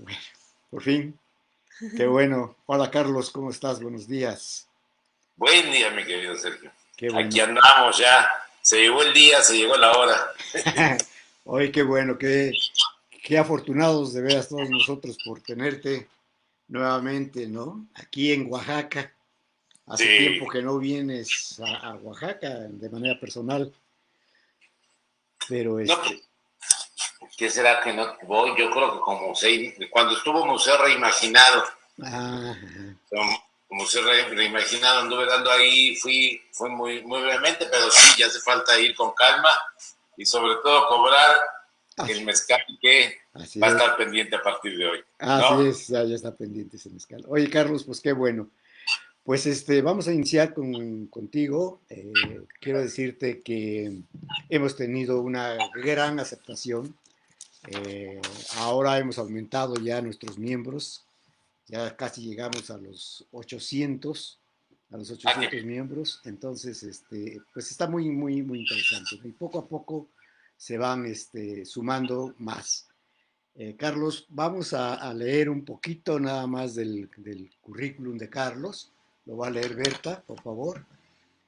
Bueno, por fin, qué bueno. Hola Carlos, ¿cómo estás? Buenos días. Buen día, mi querido Sergio. Qué Aquí bueno. andamos ya. Se llegó el día, se llegó la hora. Hoy qué bueno, qué afortunados de veras todos nosotros por tenerte nuevamente, ¿no? Aquí en Oaxaca. Hace tiempo Sí. que no vienes a Oaxaca de manera personal, pero No, ¿qué será que no voy? Yo creo que como seis, cuando estuvo Museo Reimaginado, ah, Museo Reimaginado anduve dando ahí, fui muy brevemente, pero sí, ya hace falta ir con calma y sobre todo cobrar el así, mezcal que así va a es, estar pendiente a partir de hoy, así ¿no? es, ya está pendiente ese mezcal. Oye Carlos, pues qué bueno. Pues vamos a iniciar contigo. Quiero decirte que hemos tenido una gran aceptación. Ahora hemos aumentado ya nuestros miembros. Ya casi llegamos a los Ah, qué 800 bien. miembros. Entonces, pues está muy interesante, ¿no? Y poco a poco se van sumando más. Carlos, vamos a leer un poquito nada más del currículum de Carlos. Lo va a leer Berta, por favor.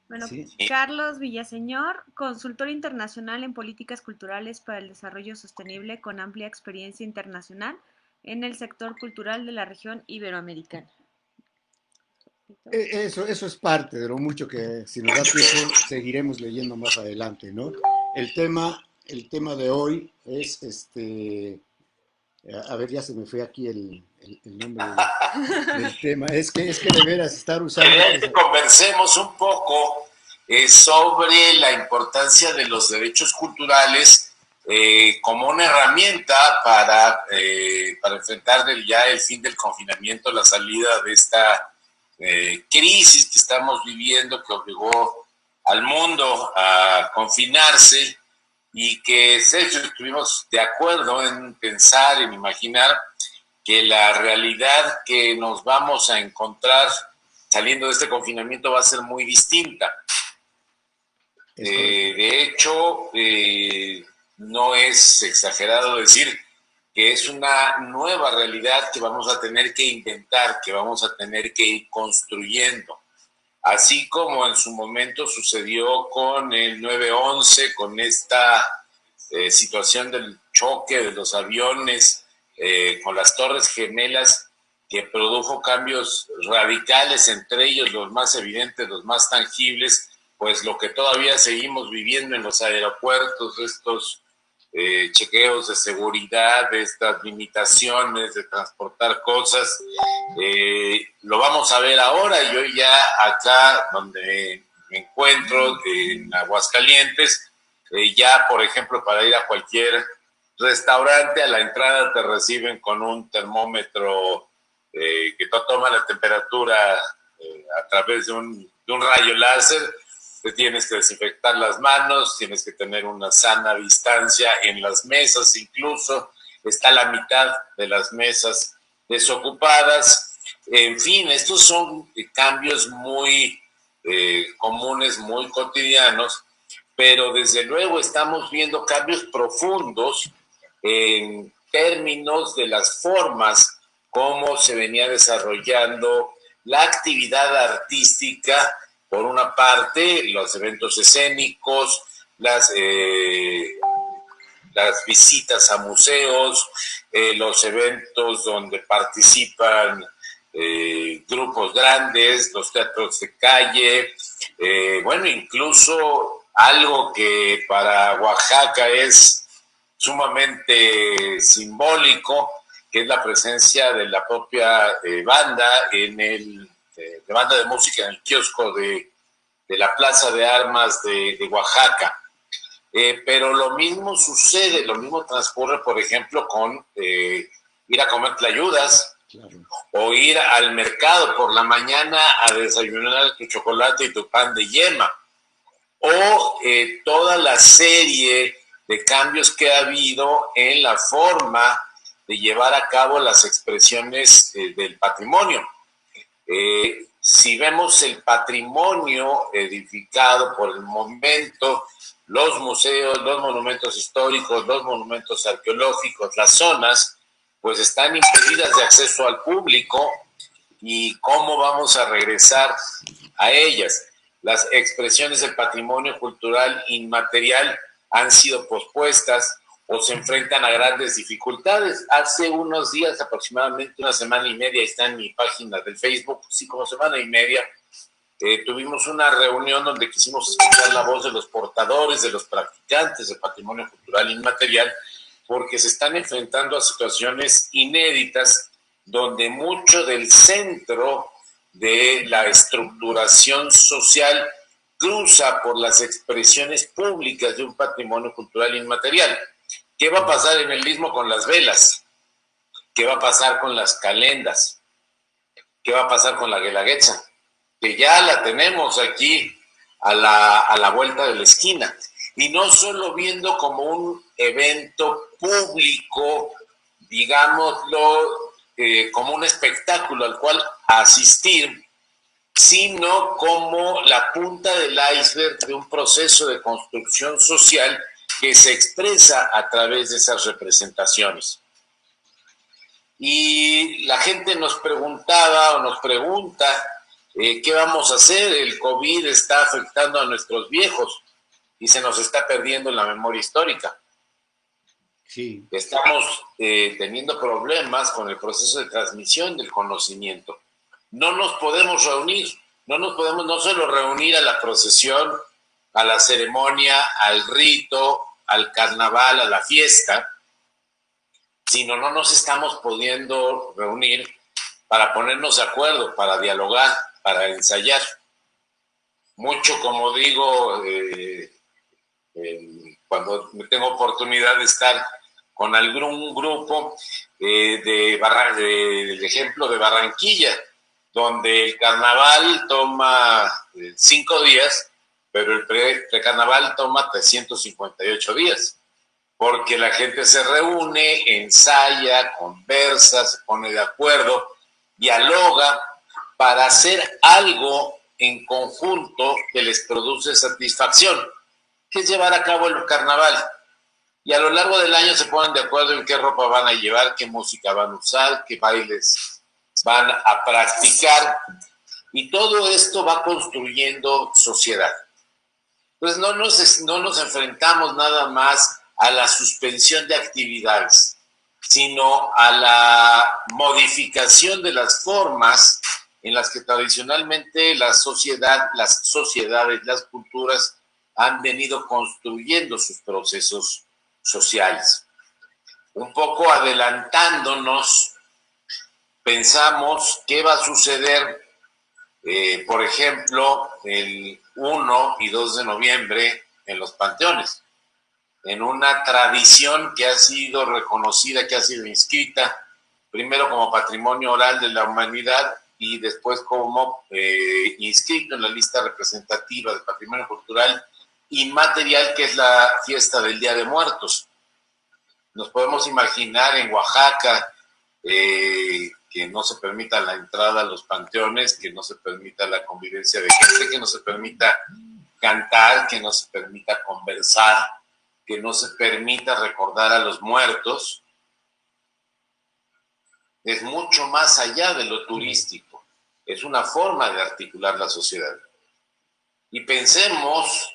Bueno, Sí. Carlos Villaseñor, consultor internacional en políticas culturales para el desarrollo sostenible con amplia experiencia internacional en el sector cultural de la región iberoamericana. Eso es parte de lo mucho que, si nos da tiempo, seguiremos leyendo más adelante, ¿no? El tema de hoy es a ver, ya se me fue aquí el nombre del tema. Es que de veras estar La usando idea es estas. que conversemos un poco sobre la importancia de los derechos culturales como una herramienta para enfrentar ya el fin del confinamiento, la salida de esta crisis que estamos viviendo que obligó al mundo a confinarse y que Sergio estuvimos de acuerdo en pensar, en imaginar que la realidad que nos vamos a encontrar saliendo de este confinamiento va a ser muy distinta. Es correcto. De hecho, no es exagerado decir que es una nueva realidad que vamos a tener que inventar, que vamos a tener que ir construyendo. Así como en su momento sucedió con el 9/11, con esta situación del choque de los aviones, con las Torres Gemelas, que produjo cambios radicales, entre ellos los más evidentes, los más tangibles, pues lo que todavía seguimos viviendo en los aeropuertos, estos chequeos de seguridad, de estas limitaciones de transportar cosas, lo vamos a ver ahora. Yo ya acá donde me encuentro, en Aguascalientes, ya por ejemplo para ir a cualquier restaurante, a la entrada te reciben con un termómetro que toma la temperatura a través de un rayo láser. Te tienes que desinfectar las manos, tienes que tener una sana distancia en las mesas, incluso está la mitad de las mesas desocupadas. En fin, estos son cambios muy comunes, muy cotidianos, pero desde luego estamos viendo cambios profundos en términos de las formas como se venía desarrollando la actividad artística, por una parte, los eventos escénicos, las visitas a museos, los eventos donde participan grupos grandes, los teatros de calle, bueno, incluso algo que para Oaxaca es sumamente simbólico, que es la presencia de la propia banda de banda de música en el kiosco de la Plaza de Armas de Oaxaca. Pero lo mismo sucede, lo mismo transcurre, por ejemplo, con ir a comer tlayudas Claro. o ir al mercado por la mañana a desayunar tu chocolate y tu pan de yema, o toda la serie de cambios que ha habido en la forma de llevar a cabo las expresiones del patrimonio. Si vemos el patrimonio edificado por el momento, los museos, los monumentos históricos, los monumentos arqueológicos, las zonas, pues están impedidas de acceso al público, y cómo vamos a regresar a ellas. Las expresiones del patrimonio cultural inmaterial han sido pospuestas o se enfrentan a grandes dificultades. Hace unos días, aproximadamente una semana y media, está en mi página del Facebook, sí, como semana y media, tuvimos una reunión donde quisimos escuchar la voz de los portadores, de los practicantes del patrimonio cultural inmaterial, porque se están enfrentando a situaciones inéditas donde mucho del centro de la estructuración social cruza por las expresiones públicas de un patrimonio cultural inmaterial. ¿Qué va a pasar en el Istmo con las velas? ¿Qué va a pasar con las calendas? ¿Qué va a pasar con la guelaguetza? Que ya la tenemos aquí a la vuelta de la esquina. Y no solo viendo como un evento público, digámoslo, como un espectáculo al cual asistir, sino como la punta del iceberg de un proceso de construcción social que se expresa a través de esas representaciones. Y la gente nos preguntaba o nos pregunta, ¿qué vamos a hacer? El COVID está afectando a nuestros viejos y se nos está perdiendo la memoria histórica. Sí. Estamos teniendo problemas con el proceso de transmisión del conocimiento. No nos podemos reunir, no solo reunir a la procesión, a la ceremonia, al rito, al carnaval, a la fiesta, sino no nos estamos pudiendo reunir para ponernos de acuerdo, para dialogar, para ensayar. Mucho, como digo, cuando tengo oportunidad de estar con algún grupo del ejemplo de Barranquilla, donde el carnaval toma 5 días, pero el precarnaval toma 358 días, porque la gente se reúne, ensaya, conversa, se pone de acuerdo, dialoga para hacer algo en conjunto que les produce satisfacción, que es llevar a cabo el carnaval. Y a lo largo del año se ponen de acuerdo en qué ropa van a llevar, qué música van a usar, qué bailes van a practicar. Y todo esto va construyendo sociedad. Entonces no nos enfrentamos nada más a la suspensión de actividades, sino a la modificación de las formas en las que tradicionalmente las sociedades, las culturas han venido construyendo sus procesos sociales. Un poco adelantándonos, pensamos qué va a suceder, por ejemplo, el 1 y 2 de noviembre en los panteones, en una tradición que ha sido reconocida, que ha sido inscrita, primero como patrimonio oral de la humanidad y después como inscrito en la lista representativa de patrimonio cultural inmaterial, que es la fiesta del Día de Muertos. Nos podemos imaginar en Oaxaca que no se permita la entrada a los panteones, que no se permita la convivencia de gente, que no se permita cantar, que no se permita conversar, que no se permita recordar a los muertos. Es mucho más allá de lo turístico. Es una forma de articular la sociedad. Y pensemos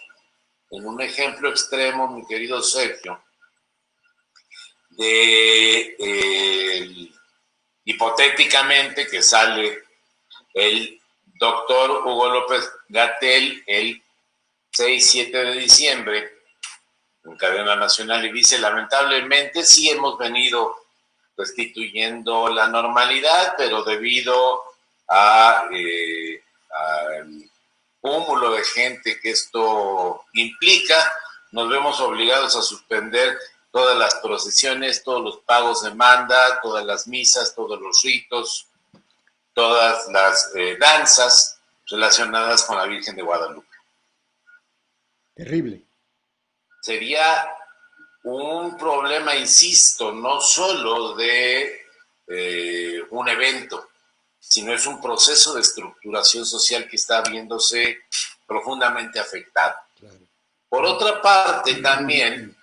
en un ejemplo extremo, mi querido Sergio, hipotéticamente que sale el doctor Hugo López-Gatell el 6-7 de diciembre en cadena nacional y dice: lamentablemente sí hemos venido restituyendo la normalidad, pero debido al cúmulo de gente que esto implica, nos vemos obligados a suspender todas las procesiones, todos los pagos de manda, todas las misas, todos los ritos, todas las danzas relacionadas con la Virgen de Guadalupe. Terrible. Sería un problema, insisto, no solo de un evento, sino es un proceso de estructuración social que está viéndose profundamente afectado. Claro. Por otra parte, también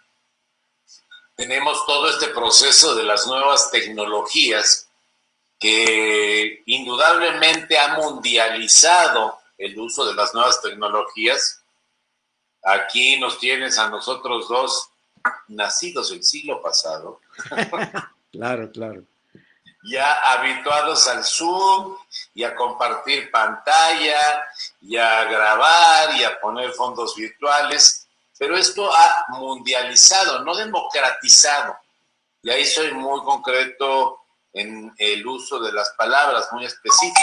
tenemos todo este proceso de las nuevas tecnologías que indudablemente ha mundializado el uso de las nuevas tecnologías. Aquí nos tienes a nosotros dos, nacidos el siglo pasado. Claro, claro. Ya habituados al Zoom y a compartir pantalla y a grabar y a poner fondos virtuales, pero esto ha mundializado, no democratizado. Y ahí soy muy concreto en el uso de las palabras, muy específico.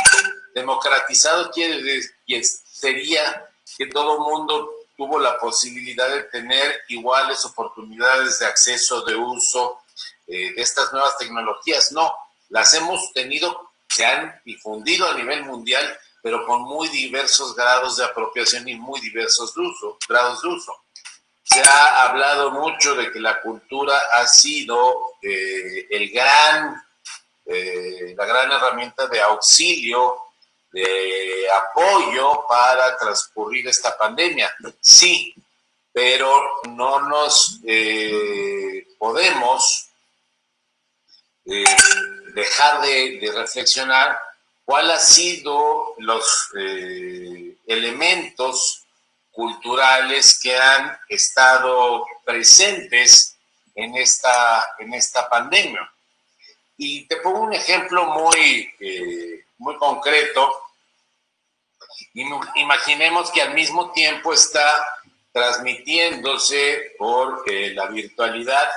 Democratizado quiere decir que sería que todo el mundo tuvo la posibilidad de tener iguales oportunidades de acceso, de uso de estas nuevas tecnologías. No, las hemos tenido, se han difundido a nivel mundial, pero con muy diversos grados de apropiación y muy diversos grados de uso. Se ha hablado mucho de que la cultura ha sido la gran herramienta de auxilio, de apoyo para transcurrir esta pandemia. Sí, pero no nos podemos dejar de reflexionar cuál ha sido los elementos culturales que han estado presentes en esta pandemia. Y te pongo un ejemplo muy concreto. Imaginemos que al mismo tiempo está transmitiéndose por la virtualidad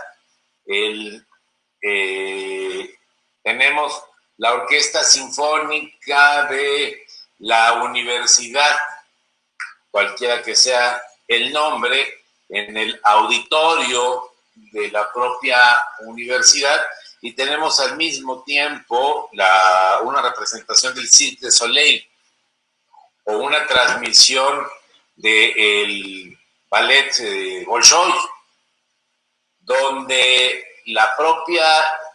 tenemos la Orquesta Sinfónica de la Universidad, cualquiera que sea el nombre, en el auditorio de la propia universidad, y tenemos al mismo tiempo una representación del Cirque du Soleil o una transmisión del ballet Bolshoi, donde la propia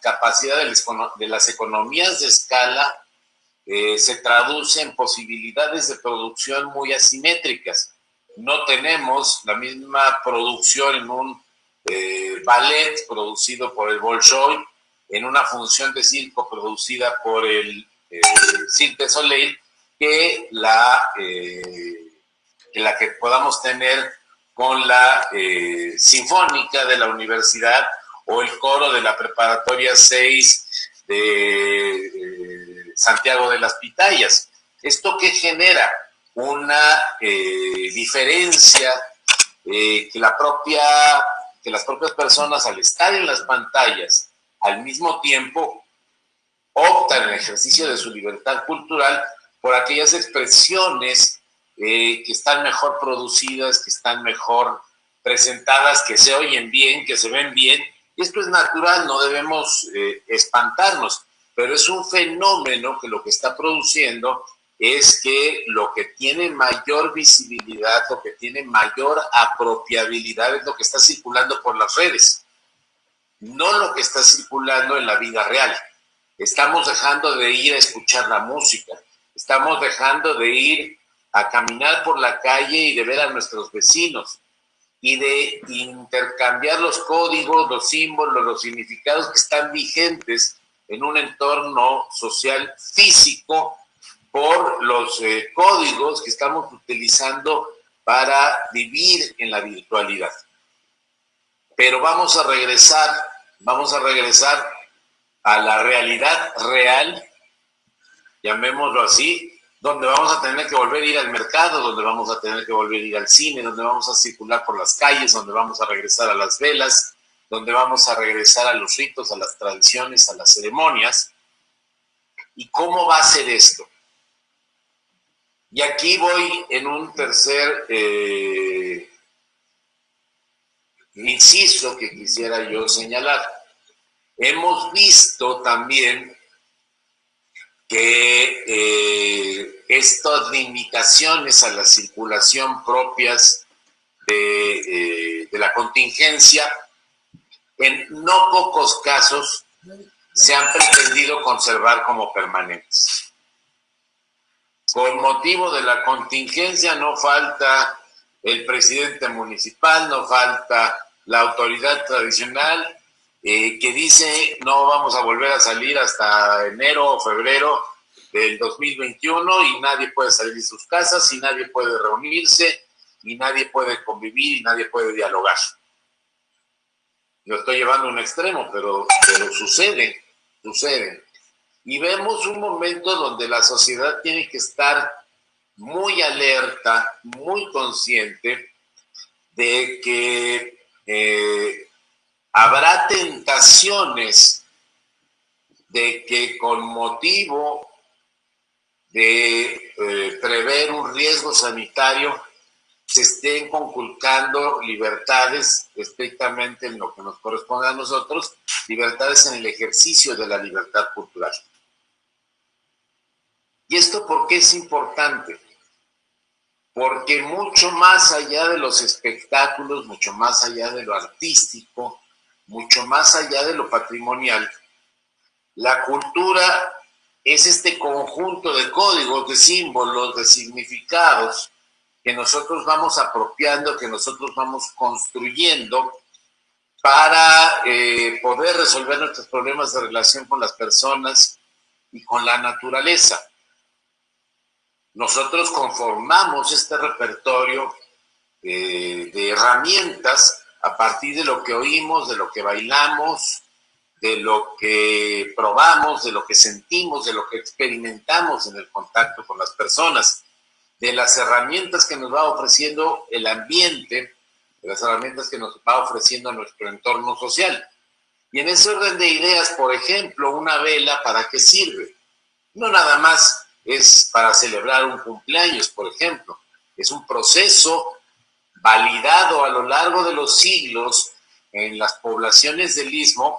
capacidad de las economías de escala se traduce en posibilidades de producción muy asimétricas. No tenemos la misma producción en un ballet producido por el Bolshoi, en una función de circo producida por el Cirque du Soleil, que la que podamos tener con la Sinfónica de la Universidad o el coro de la Preparatoria 6 de Santiago de las Pitayas. ¿Esto qué genera? Una diferencia que las propias personas, al estar en las pantallas, al mismo tiempo optan en el ejercicio de su libertad cultural por aquellas expresiones que están mejor producidas, que están mejor presentadas, que se oyen bien, que se ven bien. Y esto es natural, no debemos espantarnos, pero es un fenómeno que lo que está produciendo es que lo que tiene mayor visibilidad, lo que tiene mayor apropiabilidad es lo que está circulando por las redes, no lo que está circulando en la vida real. Estamos dejando de ir a escuchar la música, estamos dejando de ir a caminar por la calle y de ver a nuestros vecinos y de intercambiar los códigos, los símbolos, los significados que están vigentes en un entorno social físico por los códigos que estamos utilizando para vivir en la virtualidad. Pero vamos a regresar a la realidad real, llamémoslo así, donde vamos a tener que volver a ir al mercado, donde vamos a tener que volver a ir al cine, donde vamos a circular por las calles, donde vamos a regresar a las velas, donde vamos a regresar a los ritos, a las tradiciones, a las ceremonias. ¿Y cómo va a ser esto? Y aquí voy en un tercer inciso que quisiera yo señalar. Hemos visto también que estas limitaciones a la circulación propias de la contingencia, en no pocos casos, se han pretendido conservar como permanentes. Con motivo de la contingencia no falta el presidente municipal, no falta la autoridad tradicional que dice no vamos a volver a salir hasta enero o febrero del 2021 y nadie puede salir de sus casas y nadie puede reunirse y nadie puede convivir y nadie puede dialogar. Lo estoy llevando a un extremo, pero sucede. Y vemos un momento donde la sociedad tiene que estar muy alerta, muy consciente de que habrá tentaciones de que con motivo de prever un riesgo sanitario se estén conculcando libertades estrictamente en lo que nos corresponde a nosotros, libertades en el ejercicio de la libertad cultural. ¿Y esto por qué es importante? Porque mucho más allá de los espectáculos, mucho más allá de lo artístico, mucho más allá de lo patrimonial, la cultura es este conjunto de códigos, de símbolos, de significados que nosotros vamos apropiando, que nosotros vamos construyendo para poder resolver nuestros problemas de relación con las personas y con la naturaleza. Nosotros conformamos este repertorio de herramientas a partir de lo que oímos, de lo que bailamos, de lo que probamos, de lo que sentimos, de lo que experimentamos en el contacto con las personas, de las herramientas que nos va ofreciendo el ambiente, de las herramientas que nos va ofreciendo nuestro entorno social. Y en ese orden de ideas, por ejemplo, una vela, ¿para qué sirve? No nada más es para celebrar un cumpleaños, por ejemplo. Es un proceso validado a lo largo de los siglos en las poblaciones del Istmo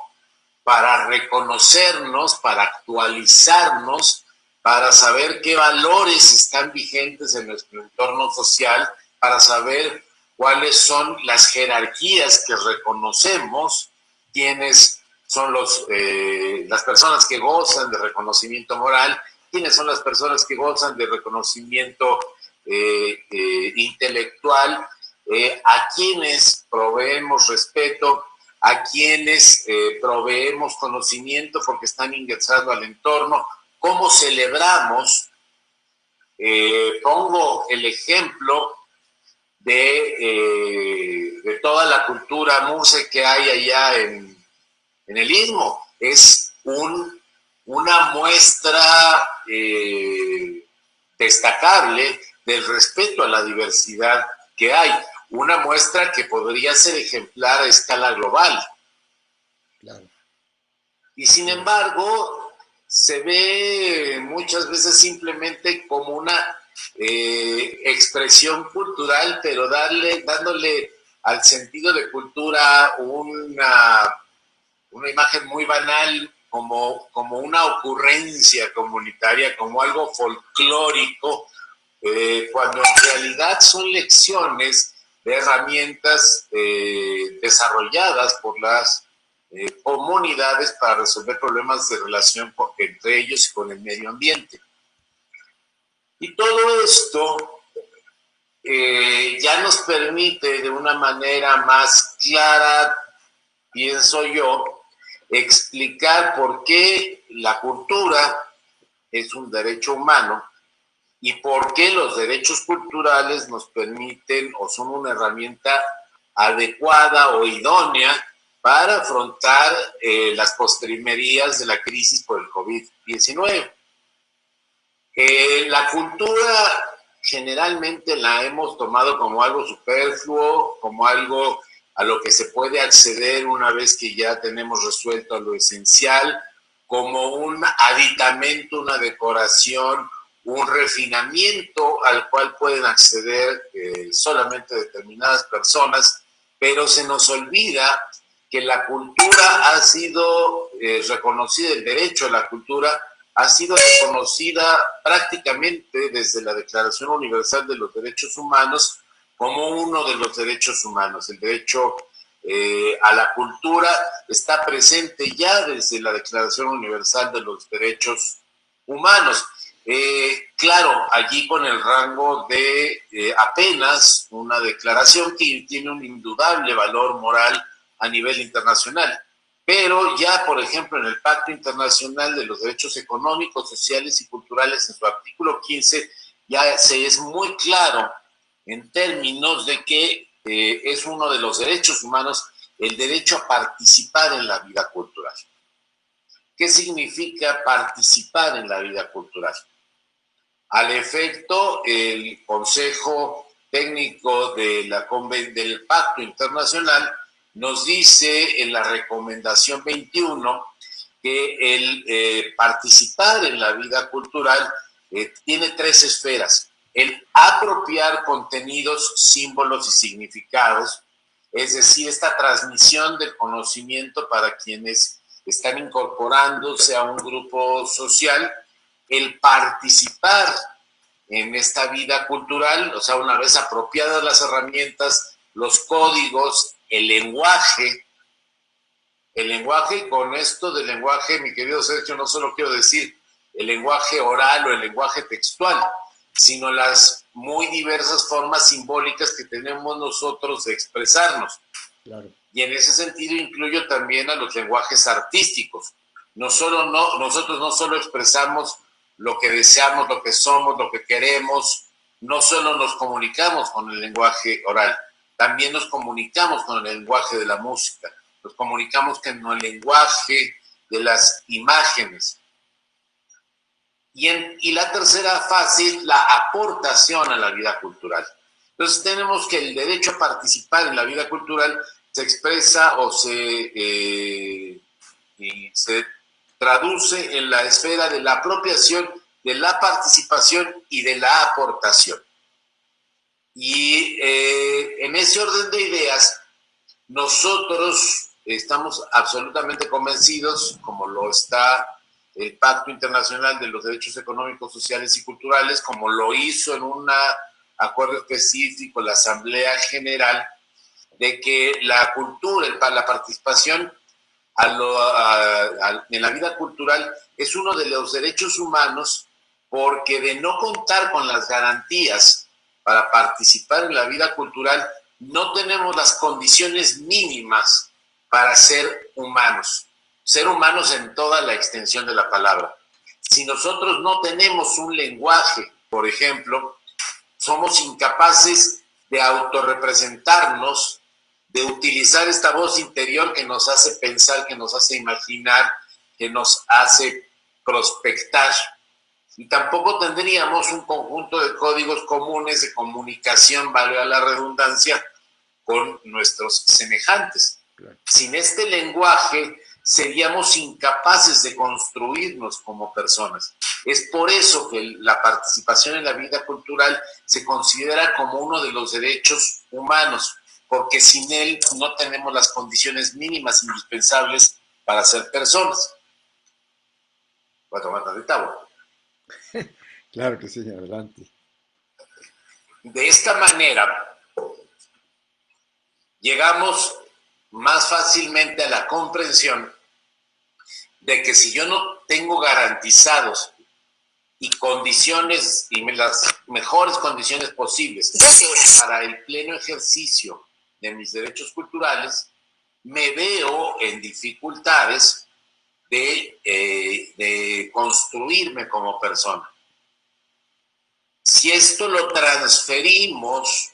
para reconocernos, para actualizarnos, para saber qué valores están vigentes en nuestro entorno social, para saber cuáles son las jerarquías que reconocemos, quiénes son las personas que gozan de reconocimiento moral, quiénes son las personas que gozan de reconocimiento intelectual, a quienes proveemos respeto, a quienes proveemos conocimiento porque están ingresando al entorno, cómo celebramos. Pongo el ejemplo de toda la cultura murce que hay allá en el Istmo. Es una muestra destacable del respeto a la diversidad que hay. Una muestra que podría ser ejemplar a escala global. Claro. Y sin embargo, se ve muchas veces simplemente como una expresión cultural, pero dándole al sentido de cultura una imagen muy banal, como una ocurrencia comunitaria, como algo folclórico, cuando en realidad son lecciones de herramientas desarrolladas por las comunidades para resolver problemas de relación entre ellos y con el medio ambiente. Y todo esto ya nos permite de una manera más clara, pienso yo, explicar por qué la cultura es un derecho humano y por qué los derechos culturales nos permiten o son una herramienta adecuada o idónea para afrontar las postrimerías de la crisis por el COVID-19. La cultura generalmente la hemos tomado como algo superfluo, como algo a lo que se puede acceder una vez que ya tenemos resuelto lo esencial, como un aditamento, una decoración, un refinamiento al cual pueden acceder solamente determinadas personas, pero se nos olvida que la cultura ha sido reconocida, el derecho a la cultura ha sido reconocida prácticamente desde la Declaración Universal de los Derechos Humanos como uno de los derechos humanos. El derecho a la cultura está presente ya desde la Declaración Universal de los Derechos Humanos. Claro, allí con el rango de apenas una declaración que tiene un indudable valor moral a nivel internacional. Pero ya, por ejemplo, en el Pacto Internacional de los Derechos Económicos, Sociales y Culturales, en su artículo 15, ya se es muy claro en términos de que es uno de los derechos humanos el derecho a participar en la vida cultural. ¿Qué significa participar en la vida cultural? Al efecto, el Consejo Técnico de del Pacto Internacional nos dice en la recomendación 21 que el participar en la vida cultural tiene tres esferas. El apropiar contenidos, símbolos y significados, es decir, esta transmisión del conocimiento para quienes están incorporándose a un grupo social, el participar en esta vida cultural, o sea, una vez apropiadas las herramientas, los códigos, el lenguaje, y con esto del lenguaje, mi querido Sergio, no solo quiero decir el lenguaje oral o el lenguaje textual, sino las muy diversas formas simbólicas que tenemos nosotros de expresarnos. Claro. Y en ese sentido incluyo también a los lenguajes artísticos. Nosotros no solo expresamos lo que deseamos, lo que somos, lo que queremos, no solo nos comunicamos con el lenguaje oral, también nos comunicamos con el lenguaje de la música, nos comunicamos con el lenguaje de las imágenes. Y la tercera fase es la aportación a la vida cultural. Entonces tenemos que el derecho a participar en la vida cultural se expresa o se traduce en la esfera de la apropiación, de la participación y de la aportación. Y en ese orden de ideas, nosotros estamos absolutamente convencidos, como lo está el Pacto Internacional de los Derechos Económicos, Sociales y Culturales, como lo hizo en un acuerdo específico la Asamblea General, de que la cultura, la participación en la vida cultural es uno de los derechos humanos, porque de no contar con las garantías para participar en la vida cultural, no tenemos las condiciones mínimas para ser humanos en toda la extensión de la palabra. Si nosotros no tenemos un lenguaje, por ejemplo, somos incapaces de autorrepresentarnos, de utilizar esta voz interior que nos hace pensar, que nos hace imaginar, que nos hace prospectar. Y tampoco tendríamos un conjunto de códigos comunes de comunicación, valga la redundancia, con nuestros semejantes. Claro. Sin este lenguaje seríamos incapaces de construirnos como personas. Es por eso que la participación en la vida cultural se considera como uno de los derechos humanos, porque sin él no tenemos las condiciones mínimas indispensables para ser personas. Voy a tomar tantita agua. Claro que sí, adelante. De esta manera, llegamos más fácilmente a la comprensión de que si yo no tengo garantizados y condiciones, y las mejores condiciones posibles para el pleno ejercicio de mis derechos culturales, me veo en dificultades de construirme como persona. Si esto lo transferimos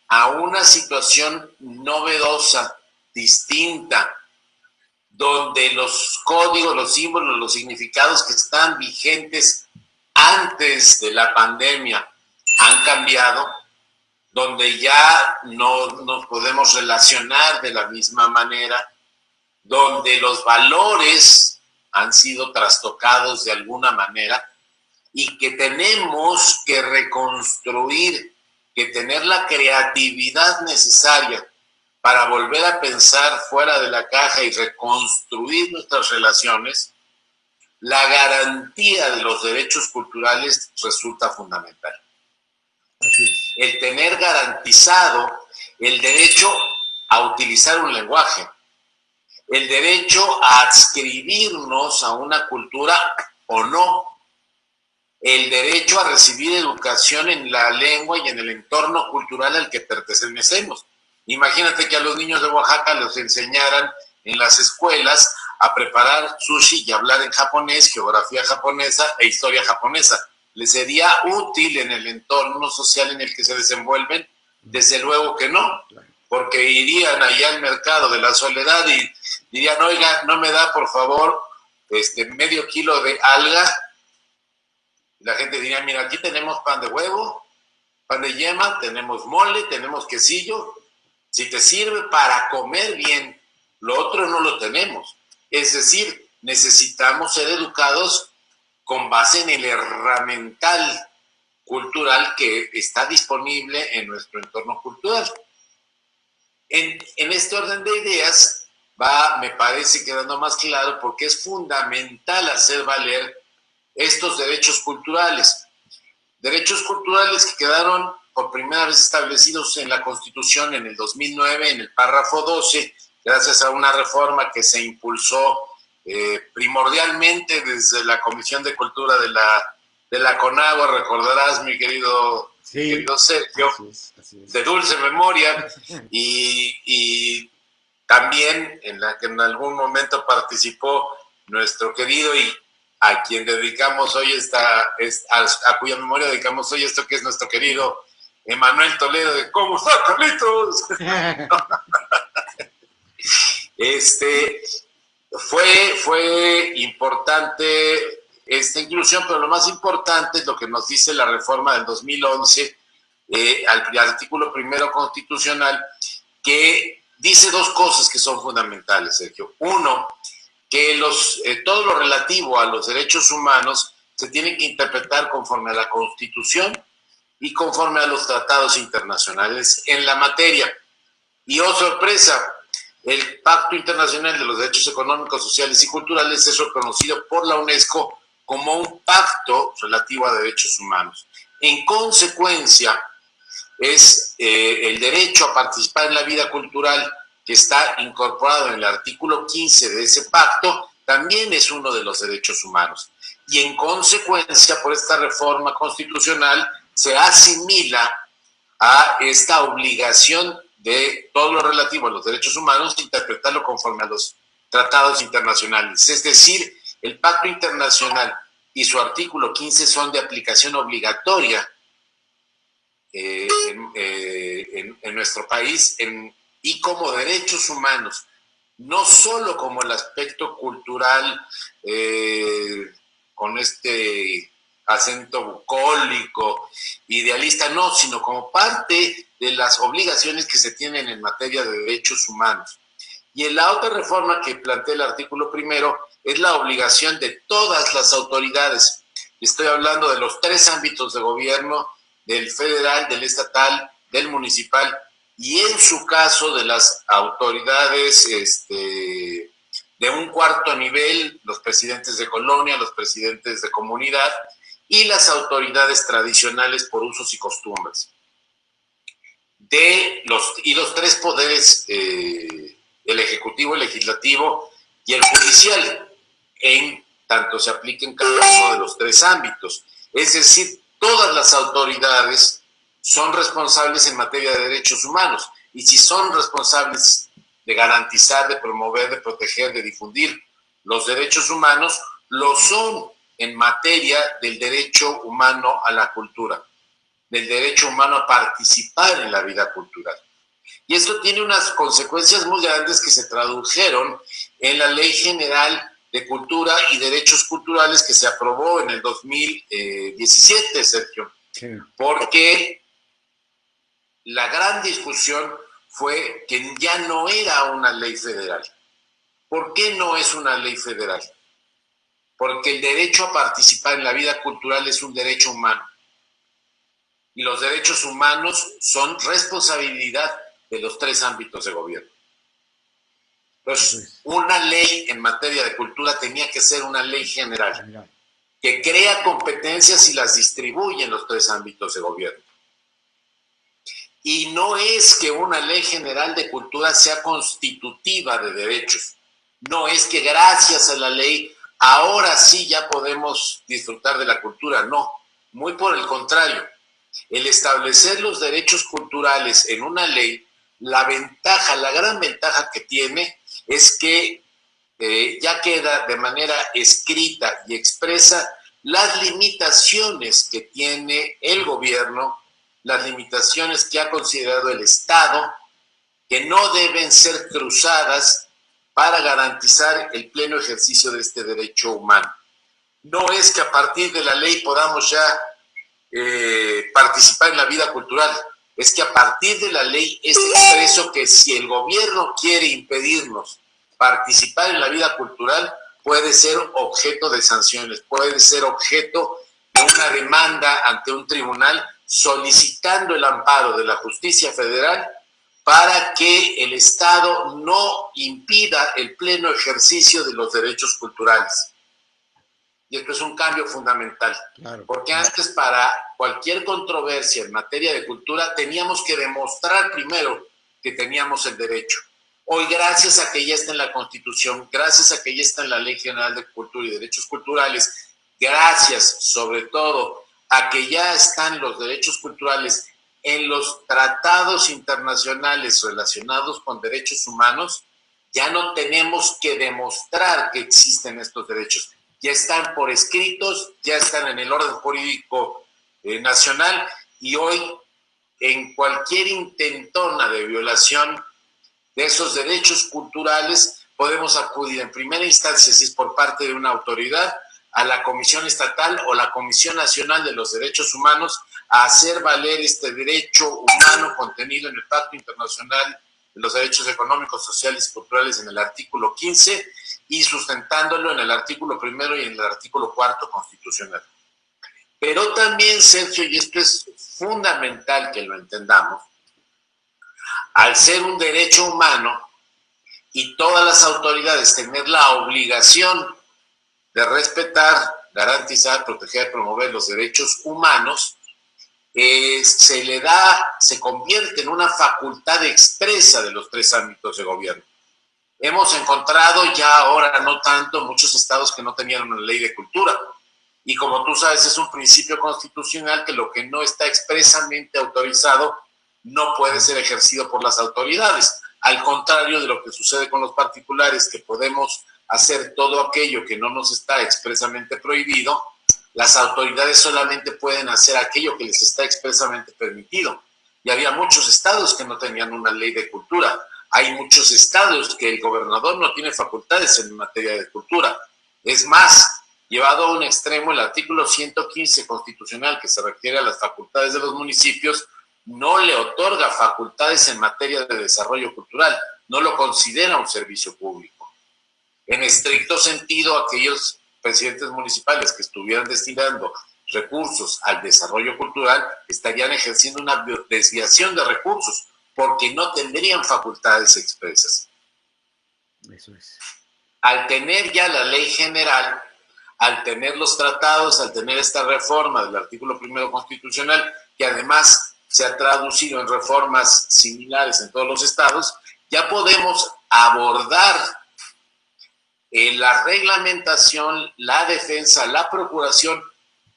a una situación novedosa, distinta, donde los códigos, los símbolos, los significados que están vigentes antes de la pandemia han cambiado, donde ya no nos podemos relacionar de la misma manera, donde los valores han sido trastocados de alguna manera y que tenemos que reconstruir, que tener la creatividad necesaria para volver a pensar fuera de la caja y reconstruir nuestras relaciones, la garantía de los derechos culturales resulta fundamental. Así es. El tener garantizado el derecho a utilizar un lenguaje, el derecho a adscribirnos a una cultura o no, el derecho a recibir educación en la lengua y en el entorno cultural al que pertenecemos. Imagínate que a los niños de Oaxaca les enseñaran en las escuelas a preparar sushi y hablar en japonés, geografía japonesa e historia japonesa. ¿Les sería útil en el entorno social en el que se desenvuelven? Desde luego que no, porque irían allá al mercado de la soledad y dirían, oiga, no me da por favor medio kilo de alga. La gente diría, mira, aquí tenemos pan de huevo, pan de yema, tenemos mole, tenemos quesillo. Si te sirve para comer bien, lo otro no lo tenemos. Es decir, necesitamos ser educados con base en el herramental cultural que está disponible en nuestro entorno cultural. En este orden de ideas va, me parece, quedando más claro porque es fundamental hacer valer estos derechos culturales. Derechos culturales que quedaron por primera vez establecidos en la Constitución en el 2009, en el párrafo 12, gracias a una reforma que se impulsó primordialmente desde la Comisión de Cultura de la CONAGUA, recordarás, mi querido, sí, querido Sergio, así es. de dulce memoria, y también en la que en algún momento participó nuestro querido y a quien dedicamos hoy a cuya memoria dedicamos hoy esto, que es nuestro querido Emanuel Toledo, de ¿cómo está, Carlitos? Fue importante esta inclusión, pero lo más importante es lo que nos dice la reforma del 2011 al artículo primero constitucional, que dice dos cosas que son fundamentales, Sergio. Uno, que todo lo relativo a los derechos humanos se tiene que interpretar conforme a la Constitución y conforme a los tratados internacionales en la materia. Y oh sorpresa, el Pacto Internacional de los Derechos Económicos, Sociales y Culturales es reconocido por la UNESCO como un pacto relativo a derechos humanos. En consecuencia, es el derecho a participar en la vida cultural, que está incorporado en el artículo 15 de ese pacto, también es uno de los derechos humanos. Y en consecuencia, por esta reforma constitucional, se asimila a esta obligación de todo lo relativo a los derechos humanos, interpretarlo conforme a los tratados internacionales. Es decir, el Pacto Internacional y su artículo 15 son de aplicación obligatoria en nuestro país y como derechos humanos, no solo como el aspecto cultural con este acento bucólico, idealista, no, sino como parte de las obligaciones que se tienen en materia de derechos humanos. Y en la otra reforma que plantea el artículo primero es la obligación de todas las autoridades. Estoy hablando de los tres ámbitos de gobierno, del federal, del estatal, del municipal, y en su caso de las autoridades de un cuarto nivel, los presidentes de colonia, los presidentes de comunidad y las autoridades tradicionales por usos y costumbres. Los tres poderes, el ejecutivo, el legislativo y el judicial, en tanto se apliquen cada uno de los tres ámbitos. Es decir, todas las autoridades son responsables en materia de derechos humanos, y si son responsables de garantizar, de promover, de proteger, de difundir los derechos humanos, lo son en materia del derecho humano a la cultura, del derecho humano a participar en la vida cultural. Y esto tiene unas consecuencias muy grandes que se tradujeron en la Ley General de Cultura y Derechos Culturales que se aprobó en el 2017, Sergio. Sí. Porque la gran discusión fue que ya no era una ley federal. ¿Por qué no es una ley federal? Porque el derecho a participar en la vida cultural es un derecho humano. Y los derechos humanos son responsabilidad de los tres ámbitos de gobierno. Entonces, una ley en materia de cultura tenía que ser una ley general, que crea competencias y las distribuye en los tres ámbitos de gobierno. Y no es que una ley general de cultura sea constitutiva de derechos. No es que gracias a la ley ahora sí ya podemos disfrutar de la cultura. No, muy por el contrario. El establecer los derechos culturales en una ley, la gran ventaja que tiene es que ya queda de manera escrita y expresa las limitaciones que tiene el gobierno, las limitaciones que ha considerado el Estado, que no deben ser cruzadas para garantizar el pleno ejercicio de este derecho humano. No es que a partir de la ley podamos ya participar en la vida cultural, es que a partir de la ley es expreso que si el gobierno quiere impedirnos participar en la vida cultural, puede ser objeto de sanciones, puede ser objeto de una demanda ante un tribunal solicitando el amparo de la justicia federal para que el Estado no impida el pleno ejercicio de los derechos culturales. Y esto es un cambio fundamental, claro, porque antes para cualquier controversia en materia de cultura teníamos que demostrar primero que teníamos el derecho. Hoy, gracias a que ya está en la Constitución, gracias a que ya está en la Ley General de Cultura y Derechos Culturales, gracias sobre todo a que ya están los derechos culturales en los tratados internacionales relacionados con derechos humanos, ya no tenemos que demostrar que existen estos derechos. Ya están por escritos, ya están en el orden jurídico nacional, y hoy en cualquier intentona de violación de esos derechos culturales podemos acudir en primera instancia, si es por parte de una autoridad, a la Comisión Estatal o la Comisión Nacional de los Derechos Humanos a hacer valer este derecho humano contenido en el Pacto Internacional de los Derechos Económicos, Sociales y Culturales en el artículo 15 y sustentándolo en el artículo 1 y en el artículo 4 constitucional. Pero también, Sergio, y esto es fundamental que lo entendamos, al ser un derecho humano y todas las autoridades tener la obligación de respetar, garantizar, proteger, promover los derechos humanos, se convierte en una facultad expresa de los tres ámbitos de gobierno. Hemos encontrado ya ahora, no tanto, muchos estados que no tenían una ley de cultura. Y como tú sabes, es un principio constitucional que lo que no está expresamente autorizado no puede ser ejercido por las autoridades. Al contrario de lo que sucede con los particulares, que podemos hacer todo aquello que no nos está expresamente prohibido, las autoridades solamente pueden hacer aquello que les está expresamente permitido. Y había muchos estados que no tenían una ley de cultura. Hay muchos estados que el gobernador no tiene facultades en materia de cultura. Es más, llevado a un extremo, el artículo 115 constitucional, que se refiere a las facultades de los municipios, no le otorga facultades en materia de desarrollo cultural, no lo considera un servicio público. En estricto sentido, aquellos presidentes municipales que estuvieran destinando recursos al desarrollo cultural estarían ejerciendo una desviación de recursos porque no tendrían facultades expresas. Eso es. Al tener ya la ley general, al tener los tratados, al tener esta reforma del artículo 1 constitucional, que además se ha traducido en reformas similares en todos los estados, ya podemos abordar la reglamentación, la defensa, la procuración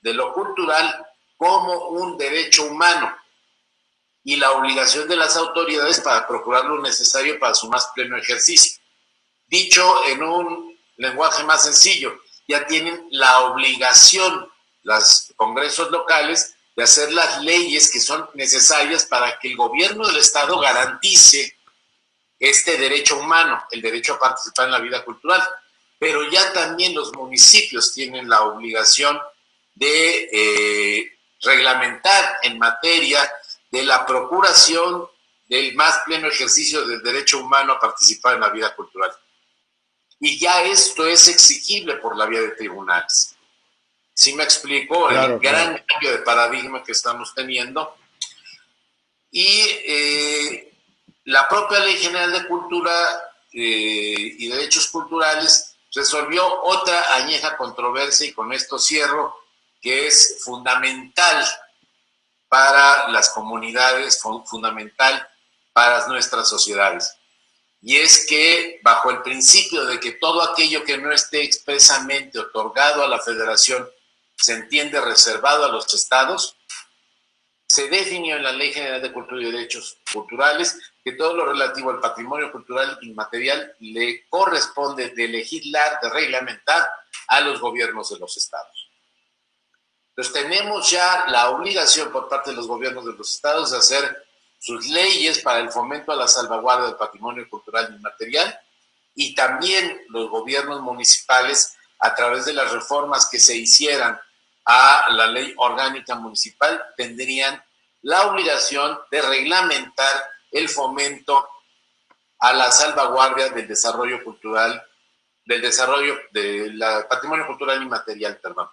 de lo cultural como un derecho humano y la obligación de las autoridades para procurar lo necesario para su más pleno ejercicio. Dicho en un lenguaje más sencillo, ya tienen la obligación los congresos locales de hacer las leyes que son necesarias para que el gobierno del Estado garantice este derecho humano, el derecho a participar en la vida cultural. Pero ya también los municipios tienen la obligación de reglamentar en materia de la procuración del más pleno ejercicio del derecho humano a participar en la vida cultural. Y ya esto es exigible por la vía de tribunales. ¿Sí me explico? Claro, el gran cambio de paradigma que estamos teniendo. Y la propia Ley General de Cultura y Derechos Culturales resolvió otra añeja controversia, y con esto cierro, que es fundamental para las comunidades, fundamental para nuestras sociedades. Y es que, bajo el principio de que todo aquello que no esté expresamente otorgado a la Federación se entiende reservado a los estados, se definió en la Ley General de Cultura y Derechos Culturales que todo lo relativo al patrimonio cultural inmaterial le corresponde de legislar, de reglamentar a los gobiernos de los estados. Entonces tenemos ya la obligación por parte de los gobiernos de los estados de hacer sus leyes para el fomento a la salvaguardia del patrimonio cultural inmaterial, y también los gobiernos municipales, a través de las reformas que se hicieran a la ley orgánica municipal, tendrían la obligación de reglamentar el fomento a la salvaguardia del desarrollo cultural, del desarrollo del patrimonio cultural inmaterial, perdón.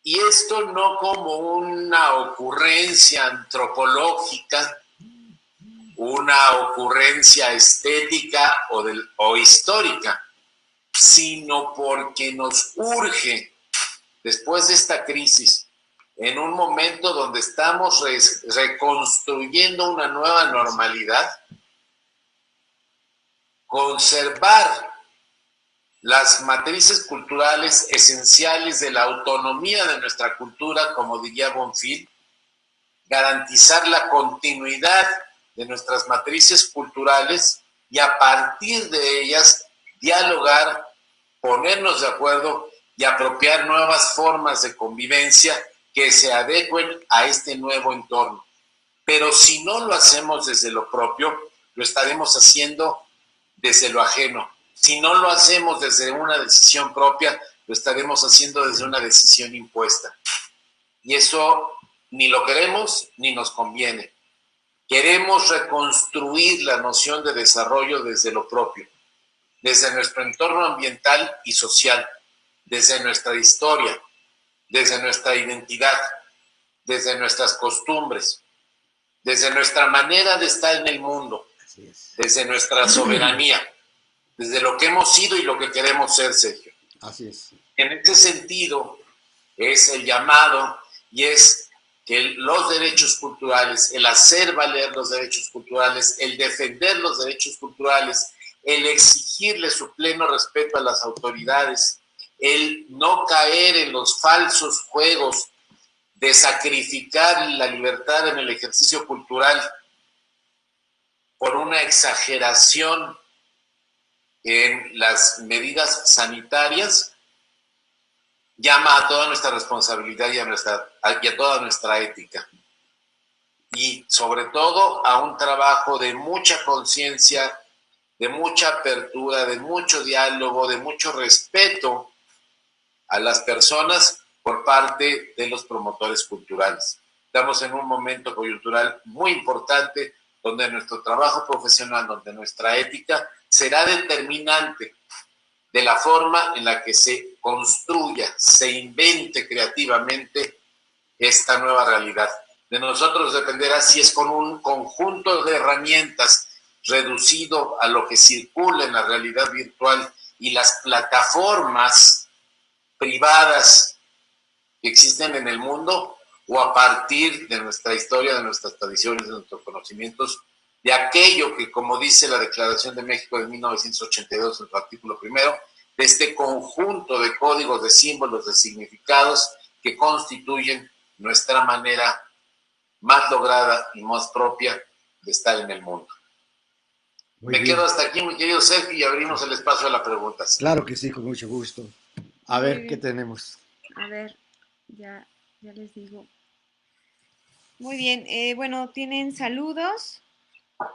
Y esto no como una ocurrencia antropológica, una ocurrencia estética o histórica, sino porque nos urge, después de esta crisis, en un momento donde estamos reconstruyendo una nueva normalidad, conservar las matrices culturales esenciales de la autonomía de nuestra cultura, como diría Bonfil, garantizar la continuidad de nuestras matrices culturales y a partir de ellas dialogar, ponernos de acuerdo y apropiar nuevas formas de convivencia que se adecuen a este nuevo entorno. Pero si no lo hacemos desde lo propio, lo estaremos haciendo desde lo ajeno. Si no lo hacemos desde una decisión propia, lo estaremos haciendo desde una decisión impuesta. Y eso ni lo queremos ni nos conviene. Queremos reconstruir la noción de desarrollo desde lo propio, desde nuestro entorno ambiental y social, desde nuestra historia, desde nuestra identidad, desde nuestras costumbres, desde nuestra manera de estar en el mundo, desde nuestra soberanía, desde lo que hemos sido y lo que queremos ser, Sergio. Así es. En este sentido es el llamado y es que los derechos culturales, el hacer valer los derechos culturales, el defender los derechos culturales, el exigirle su pleno respeto a las autoridades, el no caer en los falsos juegos de sacrificar la libertad en el ejercicio cultural por una exageración en las medidas sanitarias, llama a toda nuestra responsabilidad y a toda nuestra ética. Y sobre todo a un trabajo de mucha conciencia, de mucha apertura, de mucho diálogo, de mucho respeto a las personas por parte de los promotores culturales. Estamos en un momento coyuntural muy importante donde nuestro trabajo profesional, donde nuestra ética será determinante de la forma en la que se construya, se invente creativamente esta nueva realidad. De nosotros dependerá si es con un conjunto de herramientas reducido a lo que circula en la realidad virtual y las plataformas privadas que existen en el mundo, o a partir de nuestra historia, de nuestras tradiciones, de nuestros conocimientos, de aquello que, como dice la Declaración de México de 1982, en su artículo primero, de este conjunto de códigos, de símbolos, de significados que constituyen nuestra manera más lograda y más propia de estar en el mundo. Me quedo hasta aquí, mi querido Sergio, y abrimos el espacio a las preguntas. Claro que sí, con mucho gusto. A ver, ¿qué tenemos? A ver, ya les digo. Muy bien, bueno, tienen saludos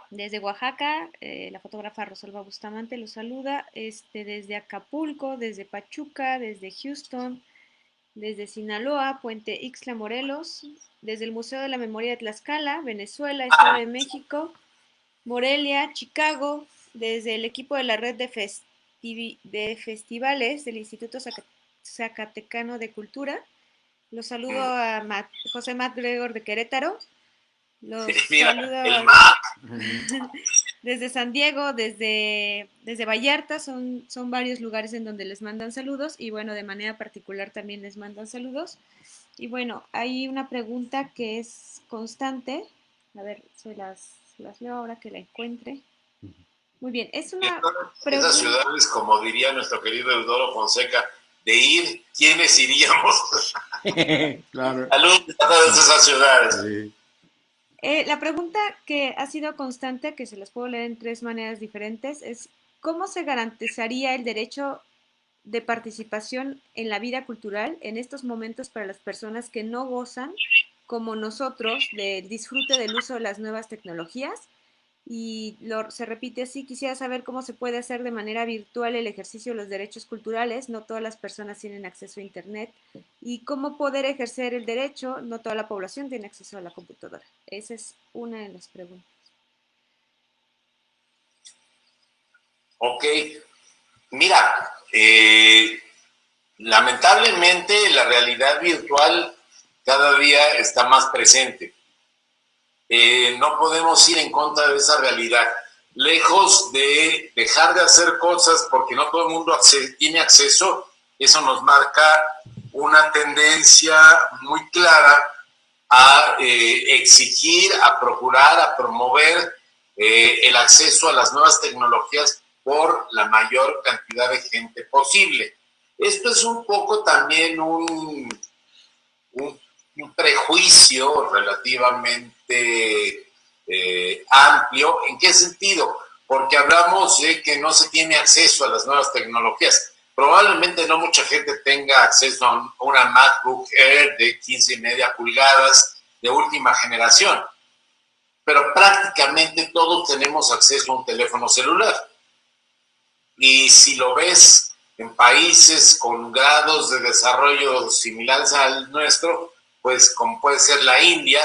desde Oaxaca, la fotógrafa Rosalba Bustamante los saluda, desde Acapulco, desde Pachuca, desde Houston, desde Sinaloa, Puente Ixtla, Morelos, desde el Museo de la Memoria de Tlaxcala, Venezuela, Estado de México, Morelia, Chicago, desde el equipo de la red de festivales del Instituto Zacatecano de Cultura. Los saludo a José MacGregor de Querétaro. Los saludo desde San Diego, desde Vallarta, son varios lugares en donde les mandan saludos y bueno, de manera particular también les mandan saludos. Y bueno, hay una pregunta que es constante, a ver, se las leo ahora que la encuentre. Muy bien, es una pregunta. Esas ciudades, como diría nuestro querido Eudoro Fonseca, de ir, ¿quiénes iríamos? Claro. Saludos a todas esas ciudades. Sí. La pregunta que ha sido constante, que se las puedo leer en tres maneras diferentes, es ¿cómo se garantizaría el derecho de participación en la vida cultural en estos momentos para las personas que no gozan, como nosotros, del disfrute del uso de las nuevas tecnologías? Y se repite así, quisiera saber cómo se puede hacer de manera virtual el ejercicio de los derechos culturales, no todas las personas tienen acceso a Internet, y cómo poder ejercer el derecho, no toda la población tiene acceso a la computadora. Esa es una de las preguntas. Ok, mira, lamentablemente la realidad virtual cada día está más presente. No podemos ir en contra de esa realidad. Lejos de dejar de hacer cosas porque no todo el mundo tiene acceso, eso nos marca una tendencia muy clara a exigir, a procurar, a promover el acceso a las nuevas tecnologías por la mayor cantidad de gente posible. Esto es un poco también un prejuicio relativamente amplio. ¿En qué sentido? Porque hablamos de que no se tiene acceso a las nuevas tecnologías. Probablemente no mucha gente tenga acceso a una MacBook Air de 15,5 pulgadas de última generación, pero prácticamente todos tenemos acceso a un teléfono celular. Y si lo ves en países con grados de desarrollo similares al nuestro, pues como puede ser la India,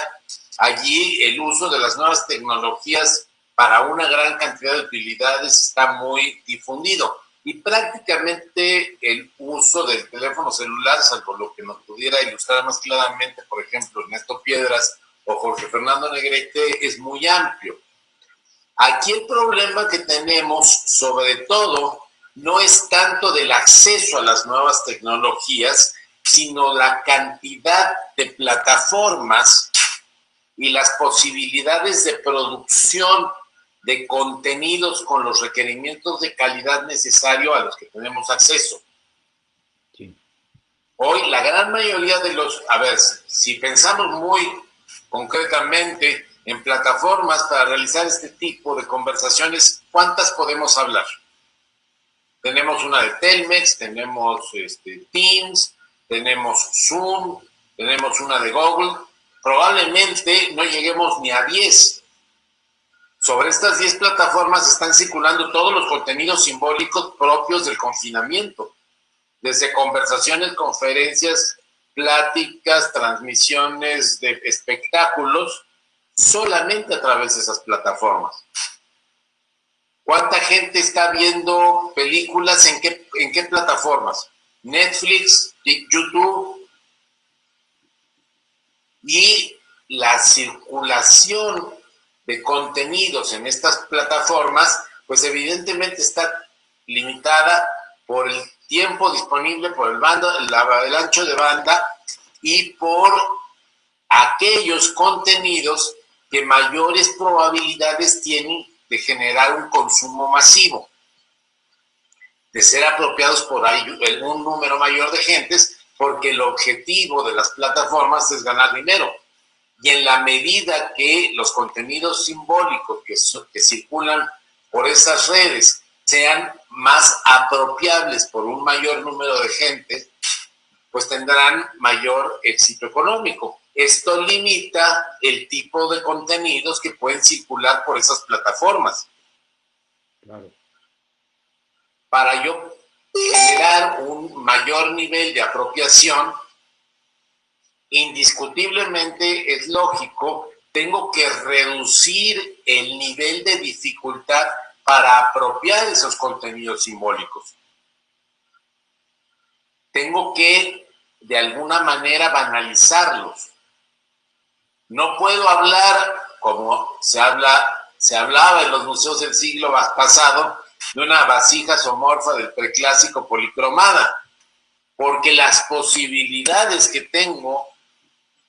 allí el uso de las nuevas tecnologías para una gran cantidad de utilidades está muy difundido. Y prácticamente el uso del teléfono celular, salvo lo que nos pudiera ilustrar más claramente, por ejemplo, Ernesto Piedras o Jorge Fernando Negrete, es muy amplio. Aquí el problema que tenemos, sobre todo, no es tanto del acceso a las nuevas tecnologías, sino la cantidad de plataformas y las posibilidades de producción de contenidos con los requerimientos de calidad necesario a los que tenemos acceso. Sí. Hoy la gran mayoría de los, a ver, si pensamos muy concretamente en plataformas para realizar este tipo de conversaciones, ¿cuántas podemos hablar? Tenemos una de Telmex, tenemos Teams, tenemos Zoom, tenemos una de Google, probablemente no lleguemos ni a 10. Sobre estas 10 plataformas están circulando todos los contenidos simbólicos propios del confinamiento, desde conversaciones, conferencias, pláticas, transmisiones de espectáculos, solamente a través de esas plataformas. ¿Cuánta gente está viendo películas en qué plataformas? Netflix, YouTube. Y la circulación de contenidos en estas plataformas, pues evidentemente está limitada por el tiempo disponible, por el ancho de banda y por aquellos contenidos que mayores probabilidades tienen de generar un consumo masivo, de ser apropiados por un número mayor de gentes, porque el objetivo de las plataformas es ganar dinero. Y en la medida que los contenidos simbólicos que circulan por esas redes sean más apropiables por un mayor número de gente, pues tendrán mayor éxito económico. Esto limita el tipo de contenidos que pueden circular por esas plataformas. Claro. Para yo generar un mayor nivel de apropiación, indiscutiblemente es lógico, tengo que reducir el nivel de dificultad para apropiar esos contenidos simbólicos. Tengo que, de alguna manera, banalizarlos. No puedo hablar, como se hablaba en los museos del siglo pasado, de una vasija zoomorfa del preclásico policromada, porque las posibilidades que tengo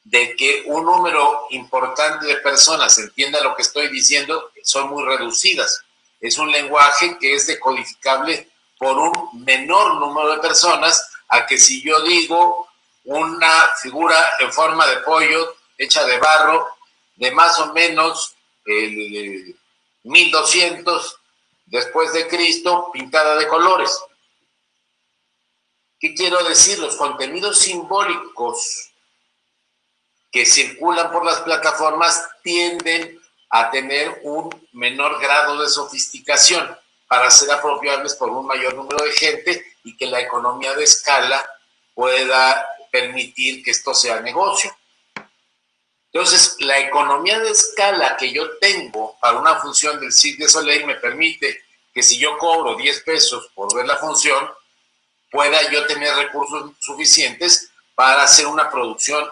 de que un número importante de personas entienda lo que estoy diciendo son muy reducidas. Es un lenguaje que es decodificable por un menor número de personas, a que si yo digo una figura en forma de pollo hecha de barro de más o menos el 1200 después de Cristo, pintada de colores. ¿Qué quiero decir? Los contenidos simbólicos que circulan por las plataformas tienden a tener un menor grado de sofisticación para ser apropiables por un mayor número de gente y que la economía de escala pueda permitir que esto sea negocio. Entonces, la economía de escala que yo tengo para una función del Cirque du Soleil me permite que si yo cobro 10 pesos por ver la función, pueda yo tener recursos suficientes para hacer una producción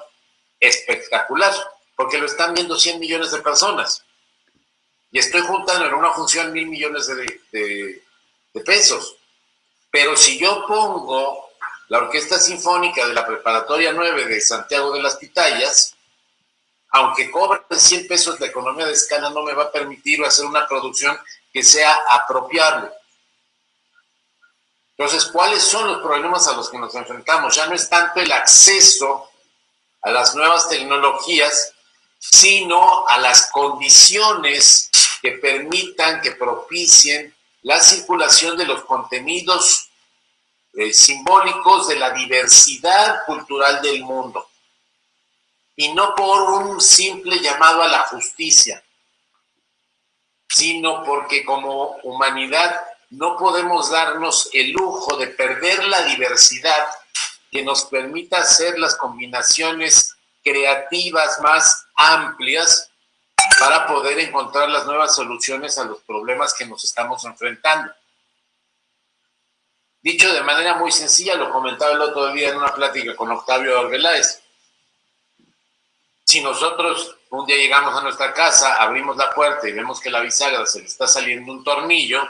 espectacular, porque lo están viendo 100 millones de personas. Y estoy juntando en una función 1,000 millones de pesos. Pero si yo pongo la Orquesta Sinfónica de la Preparatoria 9 de Santiago de las Pitayas, aunque cobre 100 pesos, la economía de escala no me va a permitir hacer una producción que sea apropiable. Entonces, ¿cuáles son los problemas a los que nos enfrentamos? Ya no es tanto el acceso a las nuevas tecnologías, sino a las condiciones que permitan, que propicien la circulación de los contenidos simbólicos de la diversidad cultural del mundo. Y no por un simple llamado a la justicia, sino porque como humanidad no podemos darnos el lujo de perder la diversidad que nos permita hacer las combinaciones creativas más amplias para poder encontrar las nuevas soluciones a los problemas que nos estamos enfrentando. Dicho de manera muy sencilla, lo comentaba el otro día en una plática con Octavio Arbeláez. Si nosotros un día llegamos a nuestra casa, abrimos la puerta y vemos que la bisagra se le está saliendo un tornillo,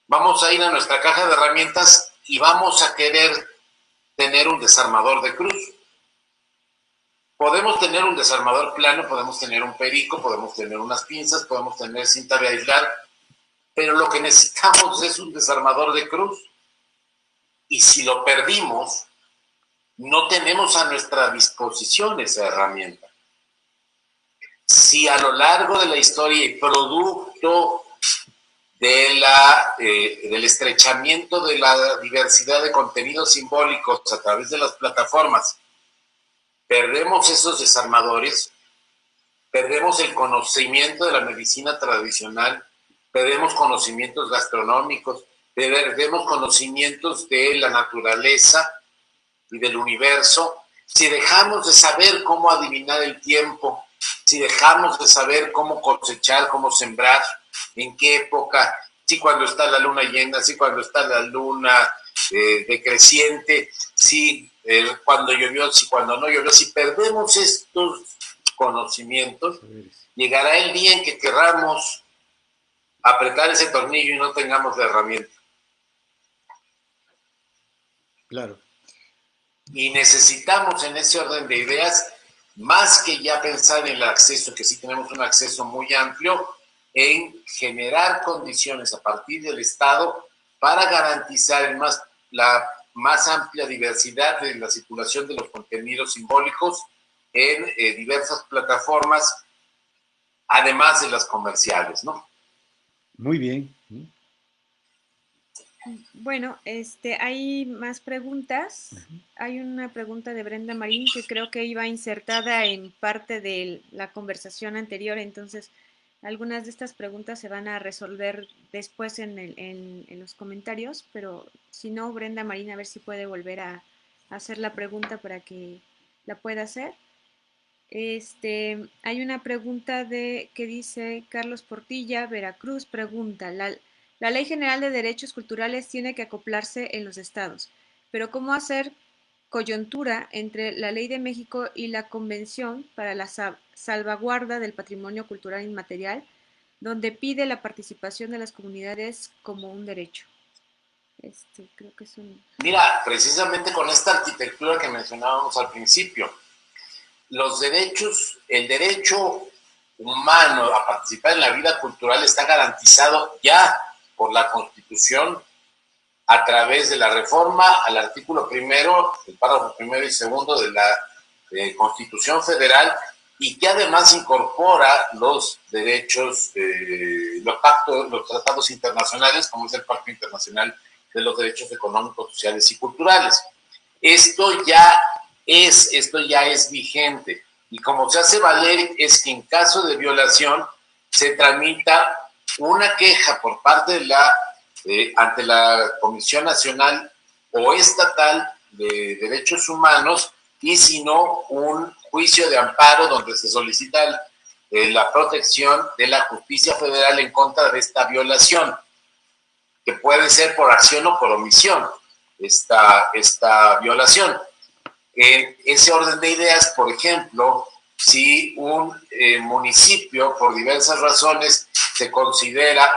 vamos a ir a nuestra caja de herramientas y vamos a querer tener un desarmador de cruz. Podemos tener un desarmador plano, podemos tener un perico, podemos tener unas pinzas, podemos tener cinta de aislar, pero lo que necesitamos es un desarmador de cruz. Y si lo perdimos, no tenemos a nuestra disposición esa herramienta. Si a lo largo de la historia y producto del estrechamiento de la diversidad de contenidos simbólicos a través de las plataformas, perdemos esos desarmadores, perdemos el conocimiento de la medicina tradicional, perdemos conocimientos gastronómicos, perdemos conocimientos de la naturaleza y del universo, si dejamos de saber cómo adivinar el tiempo, si dejamos de saber cómo cosechar, cómo sembrar, en qué época, si cuando está la luna llena, si cuando está la luna decreciente, si cuando llovió, si cuando no llovió, si perdemos estos conocimientos, llegará el día en que querramos apretar ese tornillo y no tengamos la herramienta. Claro. Y necesitamos en ese orden de ideas, más que ya pensar en el acceso, que sí tenemos un acceso muy amplio, en generar condiciones a partir del Estado para garantizar la más amplia diversidad de la circulación de los contenidos simbólicos en diversas plataformas, además de las comerciales, ¿no? Muy bien. Bueno, hay más preguntas. Hay una pregunta de Brenda Marín que creo que iba insertada en parte de la conversación anterior, entonces algunas de estas preguntas se van a resolver después en los comentarios, pero si no, Brenda Marín, a ver si puede volver a hacer la pregunta para que la pueda hacer. Hay una pregunta que dice Carlos Portilla, Veracruz, pregunta, la Ley General de Derechos Culturales tiene que acoplarse en los estados, pero ¿cómo hacer coyuntura entre la Ley de México y la Convención para la Salvaguarda del Patrimonio Cultural Inmaterial, donde pide la participación de las comunidades como un derecho? Creo que es un... Mira, precisamente con esta arquitectura que mencionábamos al principio, los derechos, el derecho humano a participar en la vida cultural está garantizado ya por la Constitución a través de la reforma al artículo primero, el párrafo primero y segundo de la Constitución Federal, y que además incorpora los derechos, los tratados internacionales, como es el Pacto Internacional de los Derechos Económicos, Sociales y Culturales. Esto ya es vigente, y como se hace valer es que en caso de violación se tramita una queja por parte de ante la Comisión Nacional o Estatal de Derechos Humanos, y si no, un juicio de amparo donde se solicita la protección de la justicia federal en contra de esta violación, que puede ser por acción o por omisión, esta violación. En ese orden de ideas, por ejemplo, si un municipio, por diversas razones, se considera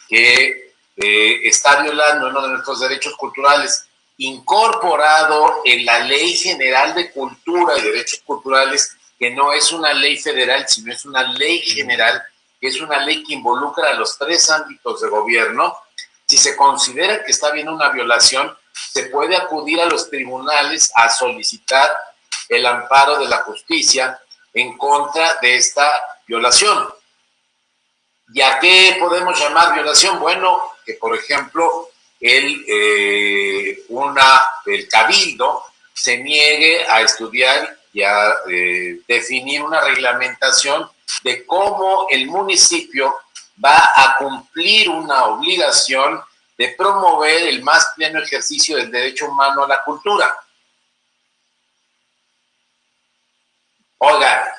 que está violando uno de nuestros derechos culturales, incorporado en la Ley General de Cultura y Derechos Culturales, que no es una ley federal, sino es una ley general, que es una ley que involucra a los 3 ámbitos de gobierno. Si se considera que está habiendo una violación, se puede acudir a los tribunales a solicitar el amparo de la justicia en contra de esta violación. ¿Y a qué podemos llamar violación? Bueno, que por ejemplo el cabildo se niegue a estudiar y a definir una reglamentación de cómo el municipio va a cumplir una obligación de promover el más pleno ejercicio del derecho humano a la cultura. Oiga,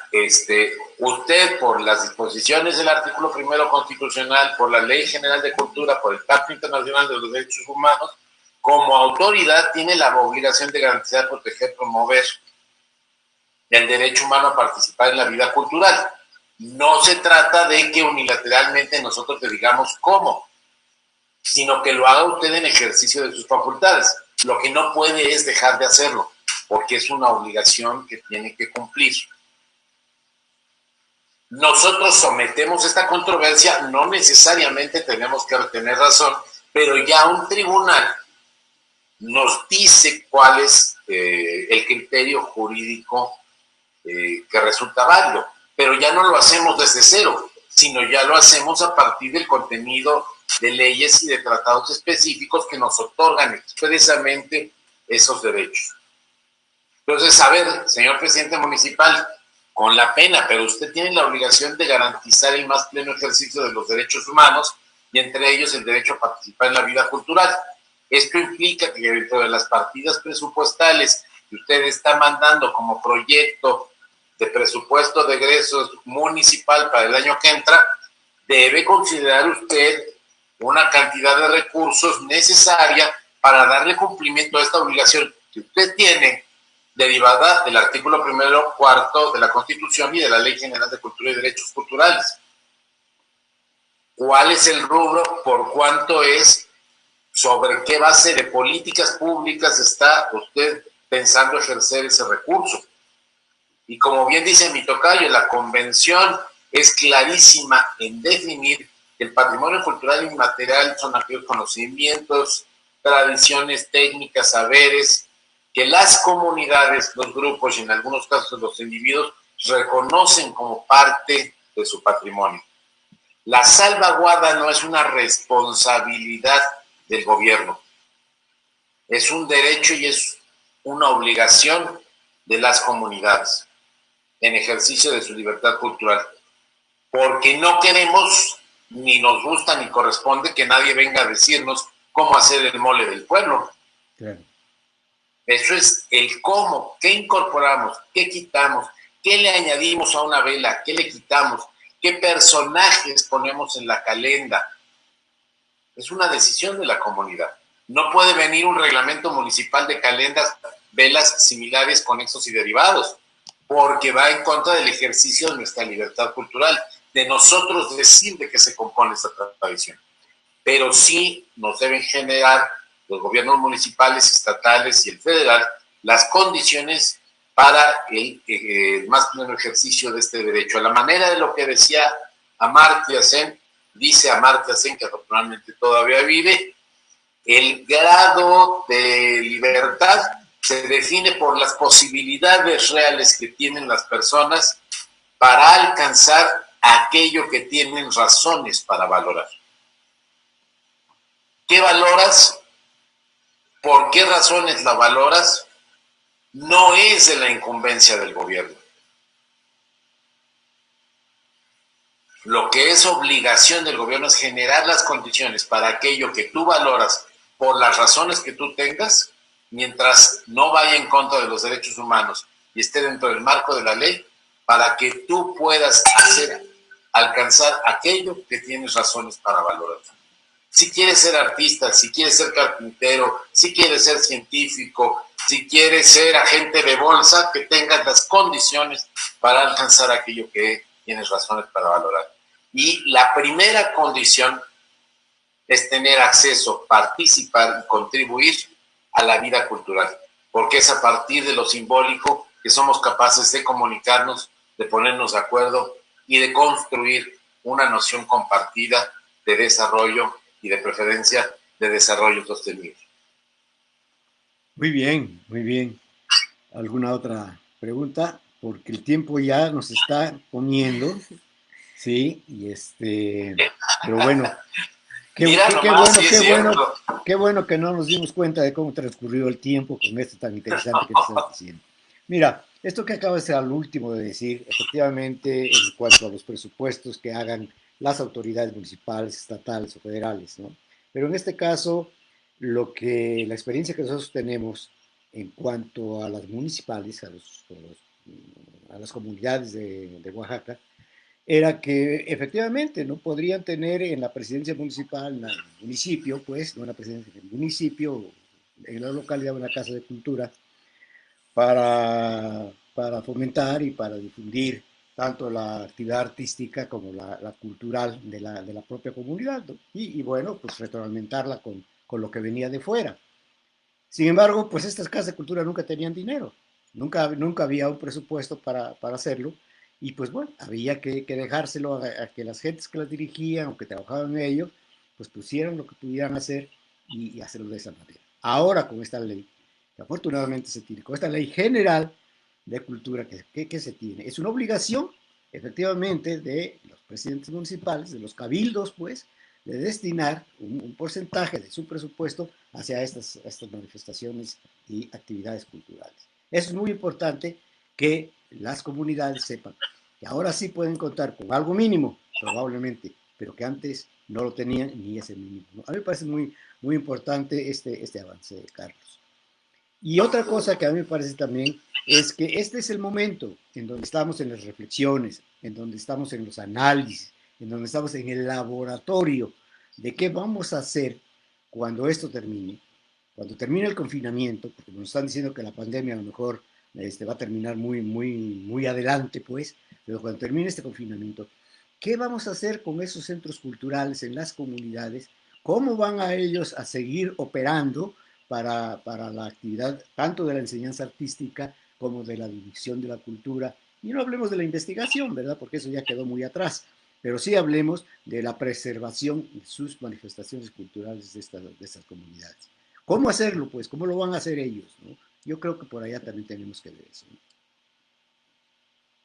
usted por las disposiciones del artículo 1 constitucional, por la Ley General de Cultura, por el Pacto Internacional de los Derechos Humanos, como autoridad tiene la obligación de garantizar, proteger, promover el derecho humano a participar en la vida cultural. No se trata de que unilateralmente nosotros le digamos cómo, sino que lo haga usted en ejercicio de sus facultades. Lo que no puede es dejar de hacerlo, porque es una obligación que tiene que cumplir. Nosotros sometemos esta controversia, no necesariamente tenemos que tener razón, pero ya un tribunal nos dice cuál es el criterio jurídico que resulta válido, pero ya no lo hacemos desde cero, sino ya lo hacemos a partir del contenido de leyes y de tratados específicos que nos otorgan expresamente esos derechos. Entonces, a ver, señor presidente municipal, con la pena, pero usted tiene la obligación de garantizar el más pleno ejercicio de los derechos humanos y entre ellos el derecho a participar en la vida cultural. Esto implica que dentro de las partidas presupuestales que usted está mandando como proyecto de presupuesto de egresos municipal para el año que entra, debe considerar usted una cantidad de recursos necesaria para darle cumplimiento a esta obligación que usted tiene derivada del artículo 1, 4 de la Constitución y de la Ley General de Cultura y Derechos Culturales. ¿Cuál es el rubro? ¿Por cuánto es? ¿Sobre qué base de políticas públicas está usted pensando ejercer ese recurso? Y como bien dice mi tocayo, la convención es clarísima en definir que el patrimonio cultural inmaterial son aquellos conocimientos, tradiciones, técnicas, saberes, que las comunidades, los grupos y en algunos casos los individuos reconocen como parte de su patrimonio. La salvaguarda no es una responsabilidad del gobierno, es un derecho y es una obligación de las comunidades en ejercicio de su libertad cultural, porque no queremos, ni nos gusta, ni corresponde que nadie venga a decirnos cómo hacer el mole del pueblo. Claro. Eso es el cómo, qué incorporamos, qué quitamos, qué le añadimos a una vela, qué le quitamos, qué personajes ponemos en la calenda. Es una decisión de la comunidad. No puede venir un reglamento municipal de calendas, velas similares, conexos y derivados, porque va en contra del ejercicio de nuestra libertad cultural, de nosotros decir de qué se compone esta tradición. Pero sí nos deben generar los gobiernos municipales, estatales y el federal las condiciones para el más pleno ejercicio de este derecho. A la manera de lo que decía Amartya Sen, dice Amartya Sen, que afortunadamente todavía vive, el grado de libertad se define por las posibilidades reales que tienen las personas para alcanzar aquello que tienen razones para valorar. ¿Qué valoras? ¿Por qué razones la valoras? No es de la incumbencia del gobierno. Lo que es obligación del gobierno es generar las condiciones para aquello que tú valoras por las razones que tú tengas, mientras no vaya en contra de los derechos humanos y esté dentro del marco de la ley, para que tú puedas alcanzar aquello que tienes razones para valorar. Si quieres ser artista, si quieres ser carpintero, si quieres ser científico, si quieres ser agente de bolsa, que tengas las condiciones para alcanzar aquello que tienes razones para valorar. Y la primera condición es tener acceso, participar y contribuir a la vida cultural, porque es a partir de lo simbólico que somos capaces de comunicarnos, de ponernos de acuerdo y de construir una noción compartida de desarrollo y de preferencia de desarrollo sostenible. Muy bien, muy bien. ¿Alguna otra pregunta? Porque el tiempo ya nos está comiendo, sí, y pero bueno, qué bueno que no nos dimos cuenta de cómo transcurrió el tiempo con esto tan interesante que nos estás diciendo. Mira, esto que acabas de ser al último de decir, efectivamente, en cuanto a los presupuestos que hagan las autoridades municipales, estatales o federales, ¿no? Pero en este caso, la experiencia que nosotros tenemos en cuanto a las municipales, a las comunidades de Oaxaca, era que efectivamente no podrían tener en la presidencia municipal, en el municipio, pues, no en la presidencia del municipio, en la localidad, una casa de cultura, para fomentar y para difundir tanto la actividad artística como la cultural de la propia comunidad, ¿no? Y bueno, pues retroalimentarla con lo que venía de fuera. Sin embargo, pues estas casas de cultura nunca tenían dinero, nunca había un presupuesto para hacerlo, y pues bueno, había que dejárselo a que las gentes que las dirigían o que trabajaban en ello, pues pusieran lo que pudieran hacer y hacerlo de esa manera. Ahora con esta ley, que afortunadamente se tiene, con esta ley general de cultura que se tiene, es una obligación efectivamente de los presidentes municipales, de los cabildos, pues, de destinar un porcentaje de su presupuesto hacia estas manifestaciones y actividades culturales. Eso es muy importante que las comunidades sepan que ahora sí pueden contar con algo mínimo, probablemente, pero que antes no lo tenían ni ese mínimo, ¿no? A mí me parece muy, muy importante este avance, Carlos. Y otra cosa que a mí me parece también es que este es el momento en donde estamos en las reflexiones, en donde estamos en los análisis, en donde estamos en el laboratorio de qué vamos a hacer cuando esto termine, cuando termine el confinamiento, porque nos están diciendo que la pandemia a lo mejor va a terminar muy, muy, muy adelante, pues, pero cuando termine este confinamiento, ¿qué vamos a hacer con esos centros culturales en las comunidades? ¿Cómo van a ellos a seguir operando para la actividad tanto de la enseñanza artística como de la difusión de la cultura? Y no hablemos de la investigación, ¿verdad? Porque eso ya quedó muy atrás, pero sí hablemos de la preservación de sus manifestaciones culturales de estas comunidades. ¿Cómo hacerlo, pues? ¿Cómo lo van a hacer ellos, ¿no? Yo creo que por allá también tenemos que ver eso, ¿no?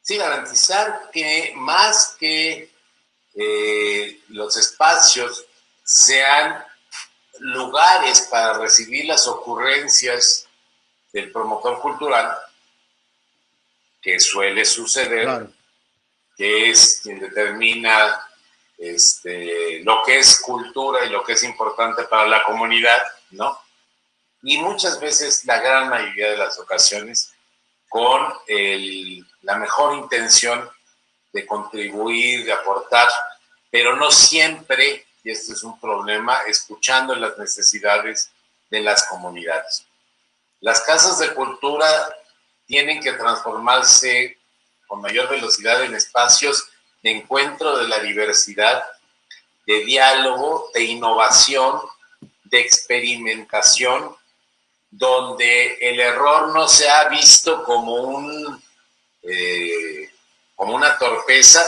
Sí, garantizar que más que los espacios sean lugares para recibir las ocurrencias del promotor cultural, que suele suceder, claro, que es quien determina lo que es cultura y lo que es importante para la comunidad, ¿no? Y muchas veces, la gran mayoría de las ocasiones, con la mejor intención de contribuir, de aportar, pero no siempre, y este es un problema, escuchando las necesidades de las comunidades. Las casas de cultura tienen que transformarse con mayor velocidad en espacios de encuentro de la diversidad, de diálogo, de innovación, de experimentación, donde el error no se ha visto como una torpeza,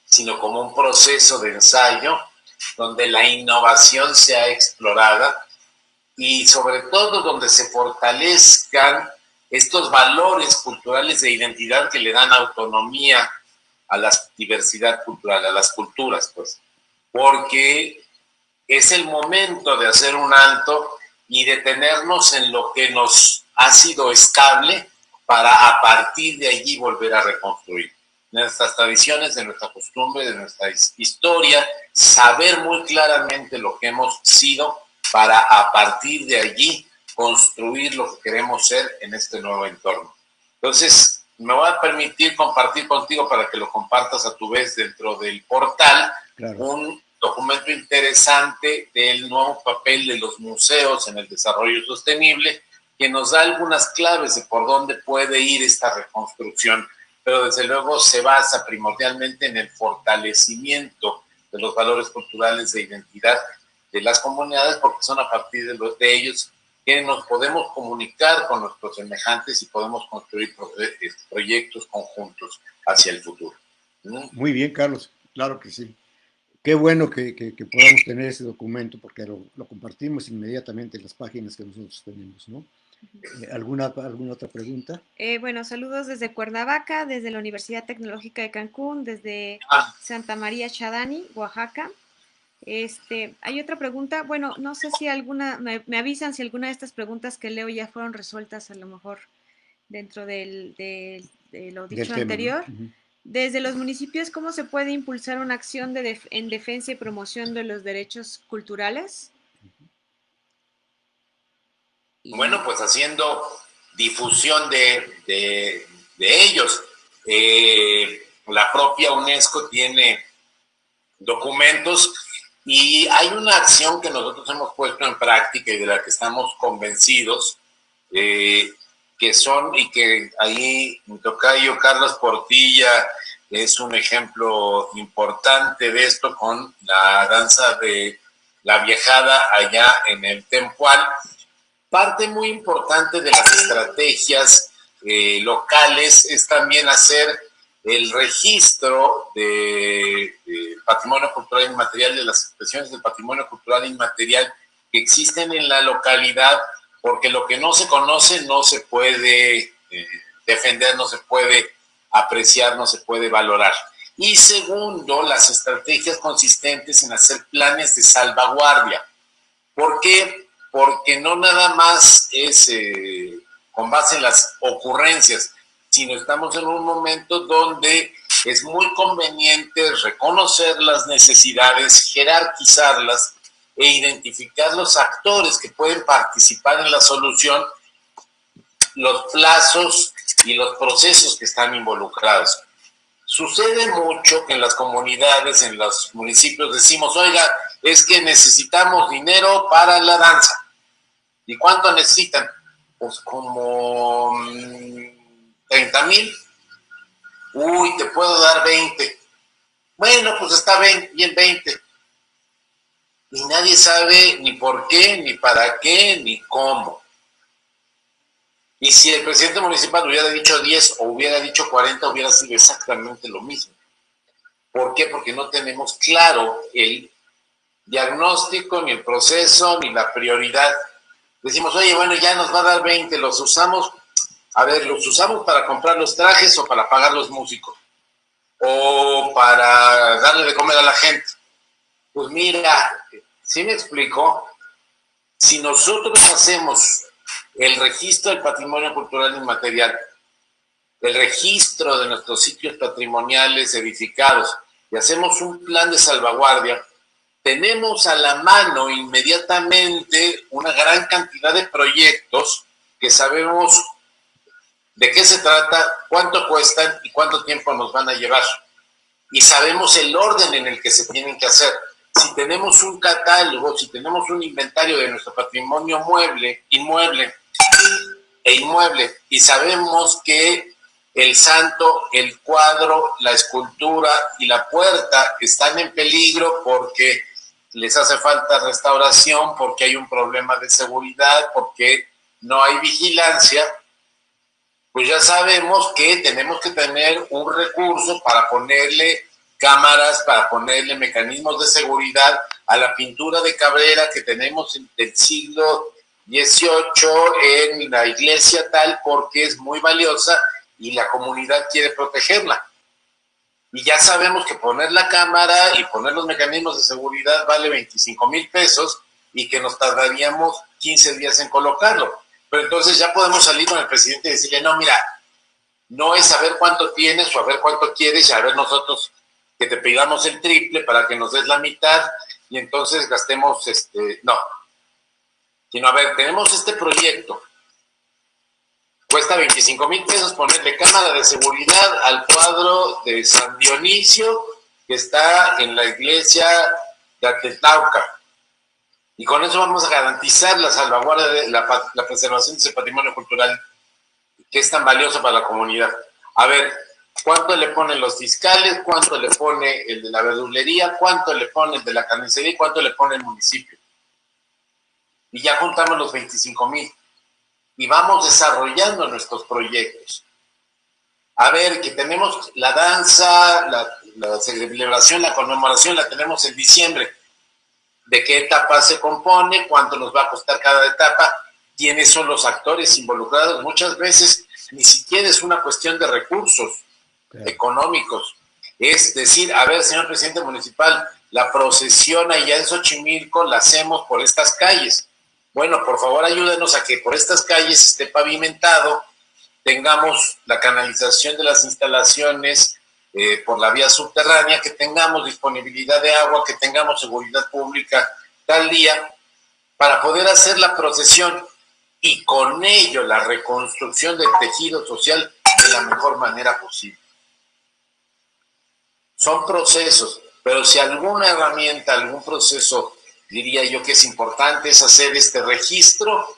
sino como un proceso de ensayo, donde la innovación sea explorada y sobre todo donde se fortalezcan estos valores culturales de identidad que le dan autonomía a la diversidad cultural, a las culturas, pues, porque es el momento de hacer un alto y detenernos en lo que nos ha sido estable para a partir de allí volver a reconstruir nuestras tradiciones, de nuestra costumbre, de nuestra historia, saber muy claramente lo que hemos sido para a partir de allí construir lo que queremos ser en este nuevo entorno. Entonces, me voy a permitir compartir contigo para que lo compartas a tu vez dentro del portal, claro, un documento interesante del nuevo papel de los museos en el desarrollo sostenible, que nos da algunas claves de por dónde puede ir esta reconstrucción, pero desde luego se basa primordialmente en el fortalecimiento de los valores culturales de identidad de las comunidades, porque son a partir de ellos que nos podemos comunicar con nuestros semejantes y podemos construir proyectos conjuntos hacia el futuro. Muy bien, Carlos, claro que sí. Qué bueno que podamos tener ese documento, porque lo compartimos inmediatamente en las páginas que nosotros tenemos, ¿no? ¿Alguna otra pregunta? Bueno, saludos desde Cuernavaca, desde la Universidad Tecnológica de Cancún, desde Santa María Chadani, Oaxaca. Hay otra pregunta. Bueno, no sé si alguna, me avisan si alguna de estas preguntas que leo ya fueron resueltas a lo mejor dentro de lo dicho anterior. Tema, ¿no? Desde los municipios, ¿cómo se puede impulsar una acción en defensa y promoción de los derechos culturales? Bueno, pues haciendo difusión de ellos. La propia UNESCO tiene documentos y hay una acción que nosotros hemos puesto en práctica y de la que estamos convencidos, que son, y que ahí mi tocayo Carlos Portilla es un ejemplo importante de esto con la danza de la viejada allá en el Tempual. Parte muy importante de las estrategias locales es también hacer el registro de patrimonio cultural inmaterial, de las expresiones del patrimonio cultural inmaterial que existen en la localidad, porque lo que no se conoce no se puede defender, no se puede apreciar, no se puede valorar. Y segundo, las estrategias consistentes en hacer planes de salvaguardia. ¿Por qué? Porque no nada más es con base en las ocurrencias, sino estamos en un momento donde es muy conveniente reconocer las necesidades, jerarquizarlas e identificar los actores que pueden participar en la solución, los plazos y los procesos que están involucrados. Sucede mucho que en las comunidades, en los municipios decimos, oiga, es que necesitamos dinero para la danza. ¿Y cuánto necesitan? Pues como 30,000. Uy, te puedo dar 20. Bueno, pues está bien 20. Y nadie sabe ni por qué, ni para qué, ni cómo. Y si el presidente municipal hubiera dicho 10 o hubiera dicho 40, hubiera sido exactamente lo mismo. ¿Por qué? Porque no tenemos claro el diagnóstico, ni el proceso, ni la prioridad. Decimos, oye, bueno, ya nos va a dar 20, los usamos. A ver, ¿los usamos para comprar los trajes o para pagar los músicos? ¿O para darle de comer a la gente? Pues mira, ¿sí me explico? Si nosotros hacemos el registro del patrimonio cultural inmaterial, el registro de nuestros sitios patrimoniales edificados y hacemos un plan de salvaguardia, tenemos a la mano inmediatamente una gran cantidad de proyectos que sabemos de qué se trata, cuánto cuestan y cuánto tiempo nos van a llevar. Y sabemos el orden en el que se tienen que hacer. Si tenemos un catálogo, si tenemos un inventario de nuestro patrimonio inmueble e inmueble, y sabemos que el santo, el cuadro, la escultura y la puerta están en peligro porque les hace falta restauración, porque hay un problema de seguridad, porque no hay vigilancia, pues ya sabemos que tenemos que tener un recurso para ponerle cámaras, para ponerle mecanismos de seguridad a la pintura de Cabrera que tenemos del siglo XVIII en la iglesia tal, porque es muy valiosa y la comunidad quiere protegerla. Y ya sabemos que poner la cámara y poner los mecanismos de seguridad vale 25,000 pesos y que nos tardaríamos 15 días en colocarlo. Pero entonces ya podemos salir con el presidente y decirle, no, mira, no es saber cuánto tienes o a ver cuánto quieres y a ver nosotros que te pidamos el triple para que nos des la mitad y entonces gastemos, no. Sino, a ver, tenemos este proyecto, cuesta 25,000 pesos ponerle cámara de seguridad al cuadro de San Dionisio que está en la iglesia de Atlauca. Y con eso vamos a garantizar la salvaguardia de la preservación de ese patrimonio cultural que es tan valioso para la comunidad. A ver, ¿cuánto le ponen los fiscales? ¿Cuánto le pone el de la verdulería? ¿Cuánto le pone el de la carnicería? ¿Y cuánto le pone el municipio? Y ya juntamos los 25,000. Y vamos desarrollando nuestros proyectos. A ver, que tenemos la danza, la celebración, la conmemoración, la tenemos en diciembre. ¿De qué etapa se compone? ¿Cuánto nos va a costar cada etapa? ¿Quiénes son los actores involucrados? Muchas veces ni siquiera es una cuestión de recursos económicos. Es decir, a ver, señor presidente municipal, la procesión allá en Xochimilco la hacemos por estas calles. Bueno, por favor ayúdenos a que por estas calles esté pavimentado, tengamos la canalización de las instalaciones por la vía subterránea, que tengamos disponibilidad de agua, que tengamos seguridad pública tal día, para poder hacer la procesión y con ello la reconstrucción del tejido social de la mejor manera posible. Son procesos, pero si alguna herramienta, algún proceso, diría yo que es importante, es hacer este registro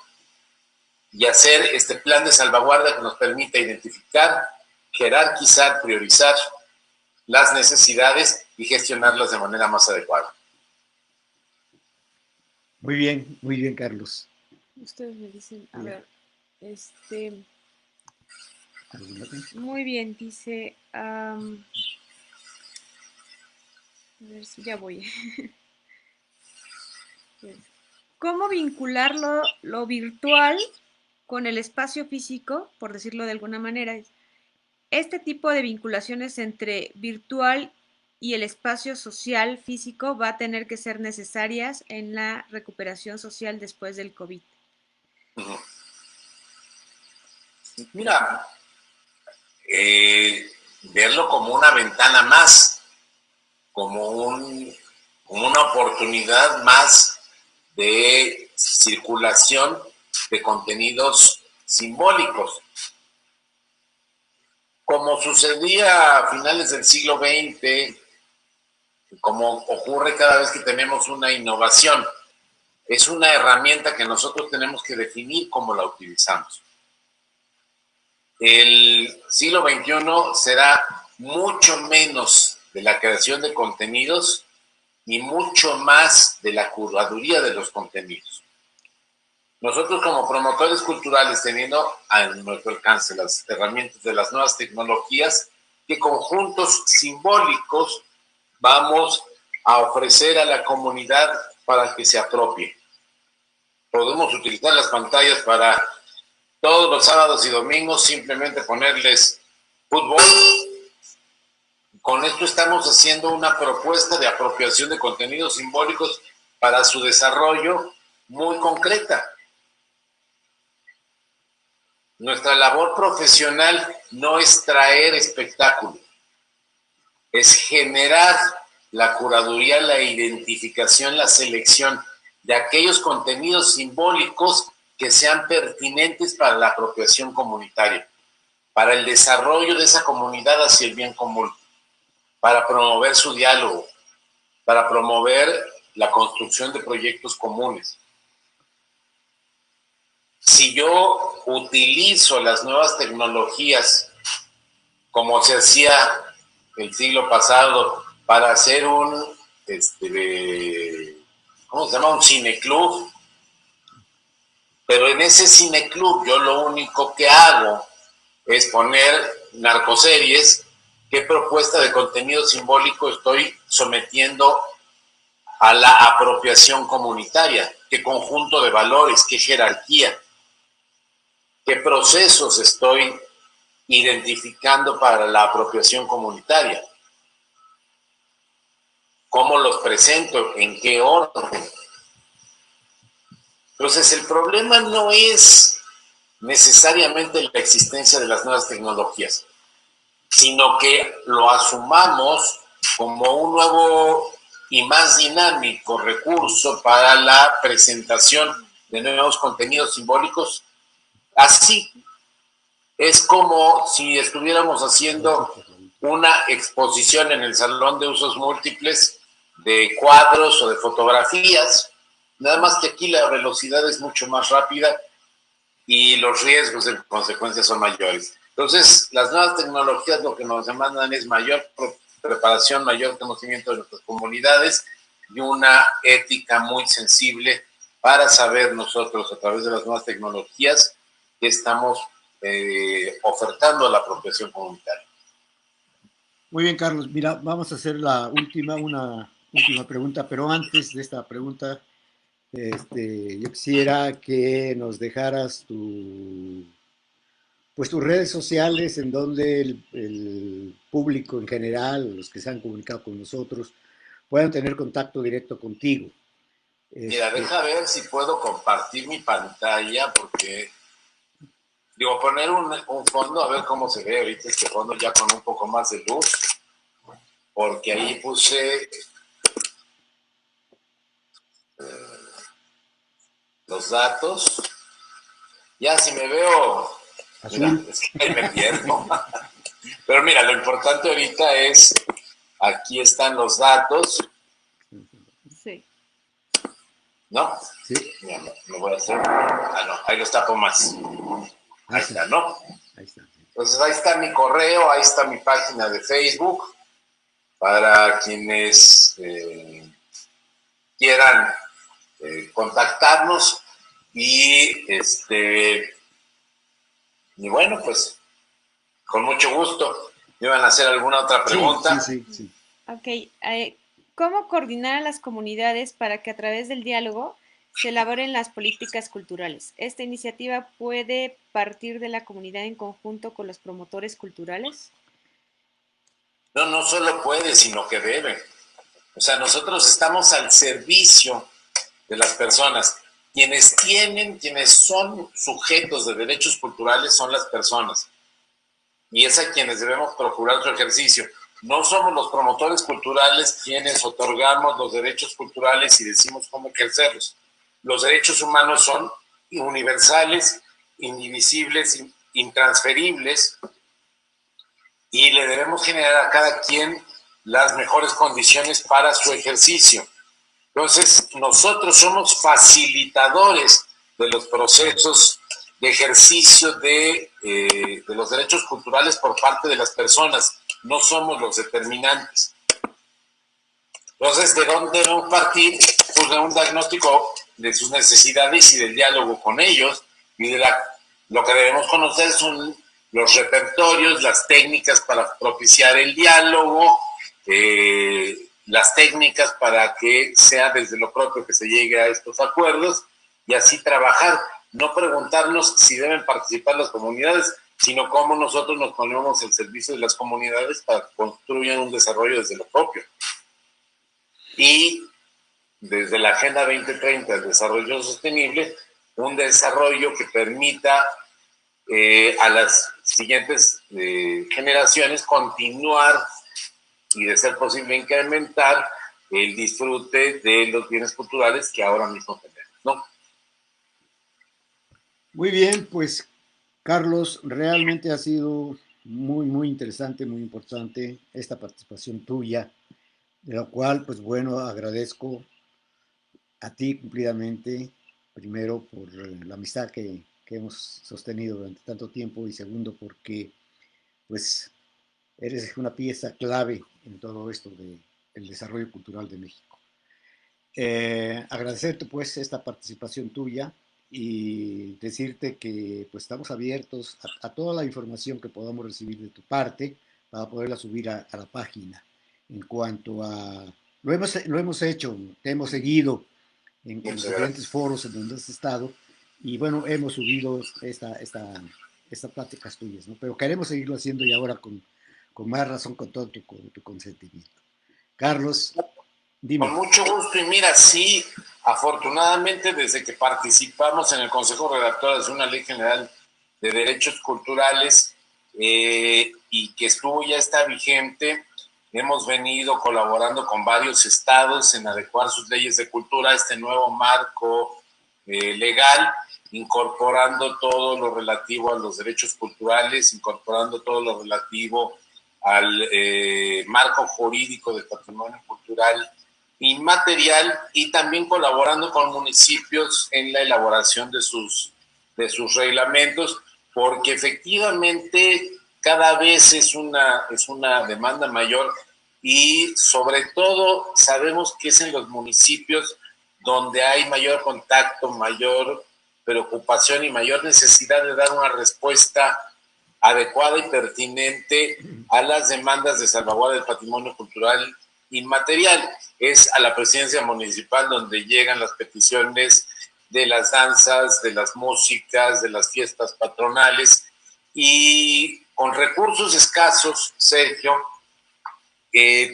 y hacer este plan de salvaguardia que nos permita identificar, jerarquizar, priorizar las necesidades y gestionarlas de manera más adecuada. Muy bien, Carlos. Ustedes me dicen, a ver, muy bien, dice, a ver si ya voy. ¿Cómo vincular lo virtual con el espacio físico, por decirlo de alguna manera? Este tipo de vinculaciones entre virtual y el espacio social físico va a tener que ser necesarias en la recuperación social después del COVID. Mira, verlo como una ventana más, como una oportunidad más de circulación de contenidos simbólicos. Como sucedía a finales del siglo XX, como ocurre cada vez que tenemos una innovación, es una herramienta que nosotros tenemos que definir cómo la utilizamos. El siglo XXI será mucho menos de la creación de contenidos y mucho más de la curaduría de los contenidos. Nosotros como promotores culturales, teniendo a nuestro alcance las herramientas de las nuevas tecnologías, ¿qué conjuntos simbólicos vamos a ofrecer a la comunidad para que se apropie? Podemos utilizar las pantallas para todos los sábados y domingos simplemente ponerles fútbol. Con esto estamos haciendo una propuesta de apropiación de contenidos simbólicos para su desarrollo muy concreta. Nuestra labor profesional no es traer espectáculo, es generar la curaduría, la identificación, la selección de aquellos contenidos simbólicos que sean pertinentes para la apropiación comunitaria, para el desarrollo de esa comunidad hacia el bien común, para promover su diálogo, para promover la construcción de proyectos comunes. Si yo utilizo las nuevas tecnologías como se hacía el siglo pasado para hacer un cineclub, pero en ese cineclub yo lo único que hago es poner narcoseries, ¿qué propuesta de contenido simbólico estoy sometiendo a la apropiación comunitaria? ¿Qué conjunto de valores? ¿Qué jerarquía? ¿Qué procesos estoy identificando para la apropiación comunitaria? cómo los presento, en qué orden. Entonces, el problema no es necesariamente la existencia de las nuevas tecnologías, sino que lo asumamos como un nuevo y más dinámico recurso para la presentación de nuevos contenidos simbólicos. Así es como si estuviéramos haciendo una exposición en el Salón de Usos Múltiples de cuadros o de fotografías, nada más que aquí la velocidad es mucho más rápida y los riesgos en consecuencia son mayores. Entonces, las nuevas tecnologías lo que nos demandan es mayor preparación, mayor conocimiento de nuestras comunidades y una ética muy sensible para saber nosotros a través de las nuevas tecnologías que estamos ofertando a la apropiación comunitaria. Muy bien, Carlos. Mira, vamos a hacer una última pregunta, pero antes de esta pregunta, yo quisiera que nos dejaras pues tus redes sociales en donde el público en general, los que se han comunicado con nosotros, puedan tener contacto directo contigo. Mira, deja ver si puedo compartir mi pantalla, porque digo, poner un fondo, a ver cómo se ve ahorita este fondo ya con un poco más de luz, porque ahí puse los datos. Ya si me veo, mira, es que ahí me pierdo. Pero mira, lo importante ahorita es, aquí están los datos. Sí. ¿No? Sí. Ya, lo voy a hacer. Ah, no, ahí los tapo más. Ahí está, ¿no? Ahí está. Entonces ahí está mi correo, ahí está mi página de Facebook, para quienes quieran contactarnos y y bueno, pues con mucho gusto. ¿Me iban a hacer alguna otra pregunta? Sí. Ok. ¿Cómo coordinar a las comunidades para que a través del diálogo se elaboren las políticas culturales? ¿Esta iniciativa puede partir de la comunidad en conjunto con los promotores culturales? No, no solo puede, sino que debe. O sea, nosotros estamos al servicio de las personas. Quienes son sujetos de derechos culturales son las personas. Y es a quienes debemos procurar su ejercicio. No somos los promotores culturales quienes otorgamos los derechos culturales y decimos cómo ejercerlos. Los derechos humanos son universales, indivisibles, intransferibles, y le debemos generar a cada quien las mejores condiciones para su ejercicio. Entonces, nosotros somos facilitadores de los procesos de ejercicio de los derechos culturales por parte de las personas, no somos los determinantes. Entonces, ¿de dónde debemos partir? Pues de un diagnóstico de sus necesidades y del diálogo con ellos, y de lo que debemos conocer son los repertorios, las técnicas para propiciar el diálogo, las técnicas para que sea desde lo propio que se llegue a estos acuerdos y así trabajar. No preguntarnos si deben participar las comunidades, sino cómo nosotros nos ponemos al servicio de las comunidades para que construyan un desarrollo desde lo propio. Y desde la Agenda 2030, el desarrollo sostenible, un desarrollo que permita a las siguientes generaciones continuar y, de ser posible, incrementar el disfrute de los bienes culturales que ahora mismo tenemos, ¿no? Muy bien, pues Carlos, realmente ha sido muy interesante, muy importante esta participación tuya, de la cual, pues bueno, agradezco a ti cumplidamente, primero por la amistad que hemos sostenido durante tanto tiempo y segundo porque, pues, eres una pieza clave en todo esto del desarrollo cultural de México. Agradecerte pues esta participación tuya y decirte que pues estamos abiertos a toda la información que podamos recibir de tu parte para poderla subir a la página. En cuanto a... Lo hemos hecho, te hemos seguido en los diferentes foros en donde has estado y bueno, hemos subido estas pláticas tuyas, ¿no? Pero queremos seguirlo haciendo y ahora con más razón, con todo tu consentimiento. Carlos, Con Dime. mucho gusto. Y mira, sí, afortunadamente desde que participamos en el Consejo Redactor de una Ley General de Derechos Culturales y que estuvo ya está vigente, hemos venido colaborando con varios estados en adecuar sus leyes de cultura a este nuevo marco legal, incorporando todo lo relativo a los derechos culturales, incorporando todo lo relativo al marco jurídico del patrimonio cultural inmaterial y también colaborando con municipios en la elaboración de sus reglamentos, porque efectivamente cada vez es una demanda mayor y sobre todo sabemos que es en los municipios donde hay mayor contacto, mayor preocupación y mayor necesidad de dar una respuesta adecuada y pertinente a las demandas de salvaguarda del patrimonio cultural inmaterial. Es a la presidencia municipal donde llegan las peticiones de las danzas, de las músicas, de las fiestas patronales y con recursos escasos, Sergio,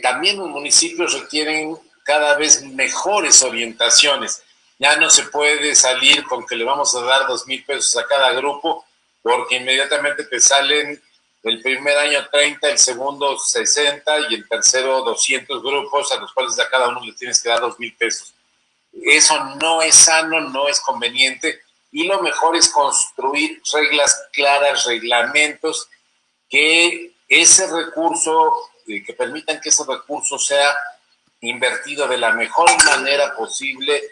también los municipios requieren cada vez mejores orientaciones. Ya no se puede salir con que le vamos a dar 2,000 pesos a cada grupo, porque inmediatamente te salen el primer año 30, el segundo 60 y el tercero 200 grupos a los cuales a cada uno le tienes que dar 2,000 pesos. Eso no es sano, no es conveniente y lo mejor es construir reglas claras, reglamentos que ese recurso, que permitan que ese recurso sea invertido de la mejor manera posible,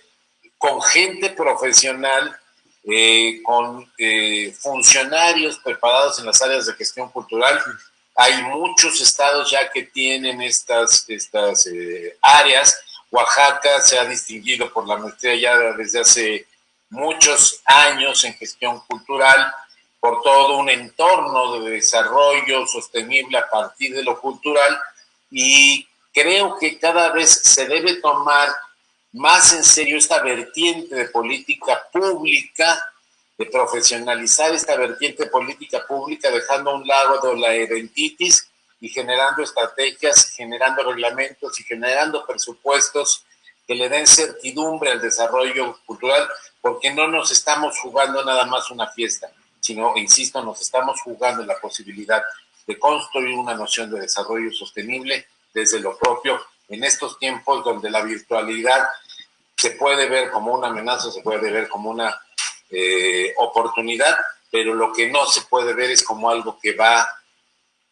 con gente profesional, con funcionarios preparados en las áreas de gestión cultural. Hay muchos estados ya que tienen estas áreas. Oaxaca se ha distinguido por la maestría ya desde hace muchos años en gestión cultural, por todo un entorno de desarrollo sostenible a partir de lo cultural, y creo que cada vez se debe tomar más en serio esta vertiente de política pública, de profesionalizar esta vertiente de política pública, dejando a un lado la identitis y generando estrategias, generando reglamentos y generando presupuestos que le den certidumbre al desarrollo cultural, porque no nos estamos jugando nada más una fiesta, sino, insisto, nos estamos jugando la posibilidad de construir una noción de desarrollo sostenible desde lo propio en estos tiempos donde la virtualidad se puede ver como una amenaza, se puede ver como una oportunidad, pero lo que no se puede ver es como algo que va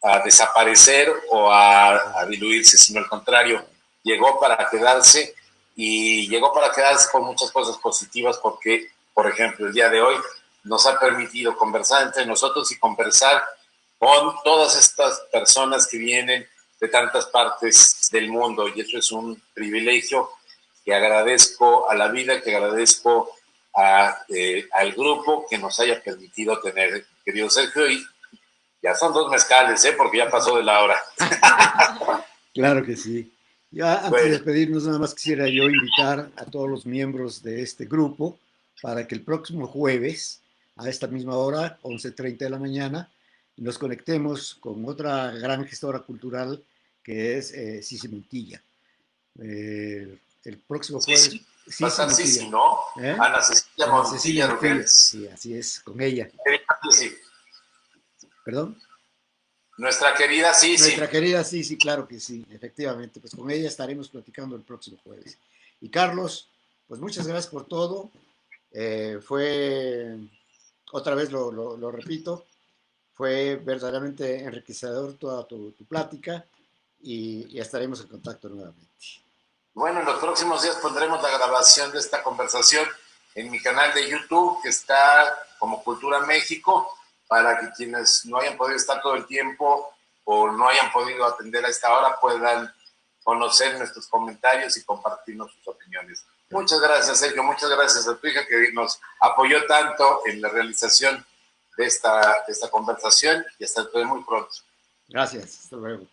a desaparecer o a diluirse, sino al contrario, llegó para quedarse y llegó para quedarse con muchas cosas positivas porque, por ejemplo, el día de hoy nos ha permitido conversar entre nosotros y conversar con todas estas personas que vienen de tantas partes del mundo, y eso es un privilegio que agradezco a la vida, que agradezco al grupo que nos haya permitido tener, querido Sergio, y ya son 2 mezcales, porque ya pasó de la hora. Claro que sí. Ya antes de despedirnos, nada más quisiera yo invitar a todos los miembros de este grupo para que el próximo jueves, a esta misma hora, 11:30 de la mañana, nos conectemos con otra gran gestora cultural que es Sisi Montilla. El próximo jueves. Sisi Montilla, ¿no? Ana Cecilia Montilla Rugeles. Sí, así es, con ella. Sí. ¿Perdón? Nuestra querida Sisi. Nuestra querida Sisi, claro que sí, efectivamente. Pues con ella estaremos platicando el próximo jueves. Y Carlos, pues muchas gracias por todo. Fue, otra vez lo repito, fue verdaderamente enriquecedor toda tu plática y estaremos en contacto nuevamente. Bueno, en los próximos días pondremos la grabación de esta conversación en mi canal de YouTube, que está como Cultura México, para que quienes no hayan podido estar todo el tiempo o no hayan podido atender a esta hora puedan conocer nuestros comentarios y compartirnos sus opiniones. Muchas gracias, Sergio. Muchas gracias a tu hija que nos apoyó tanto en la realización de esta conversación, y hasta muy pronto. Gracias. Hasta luego.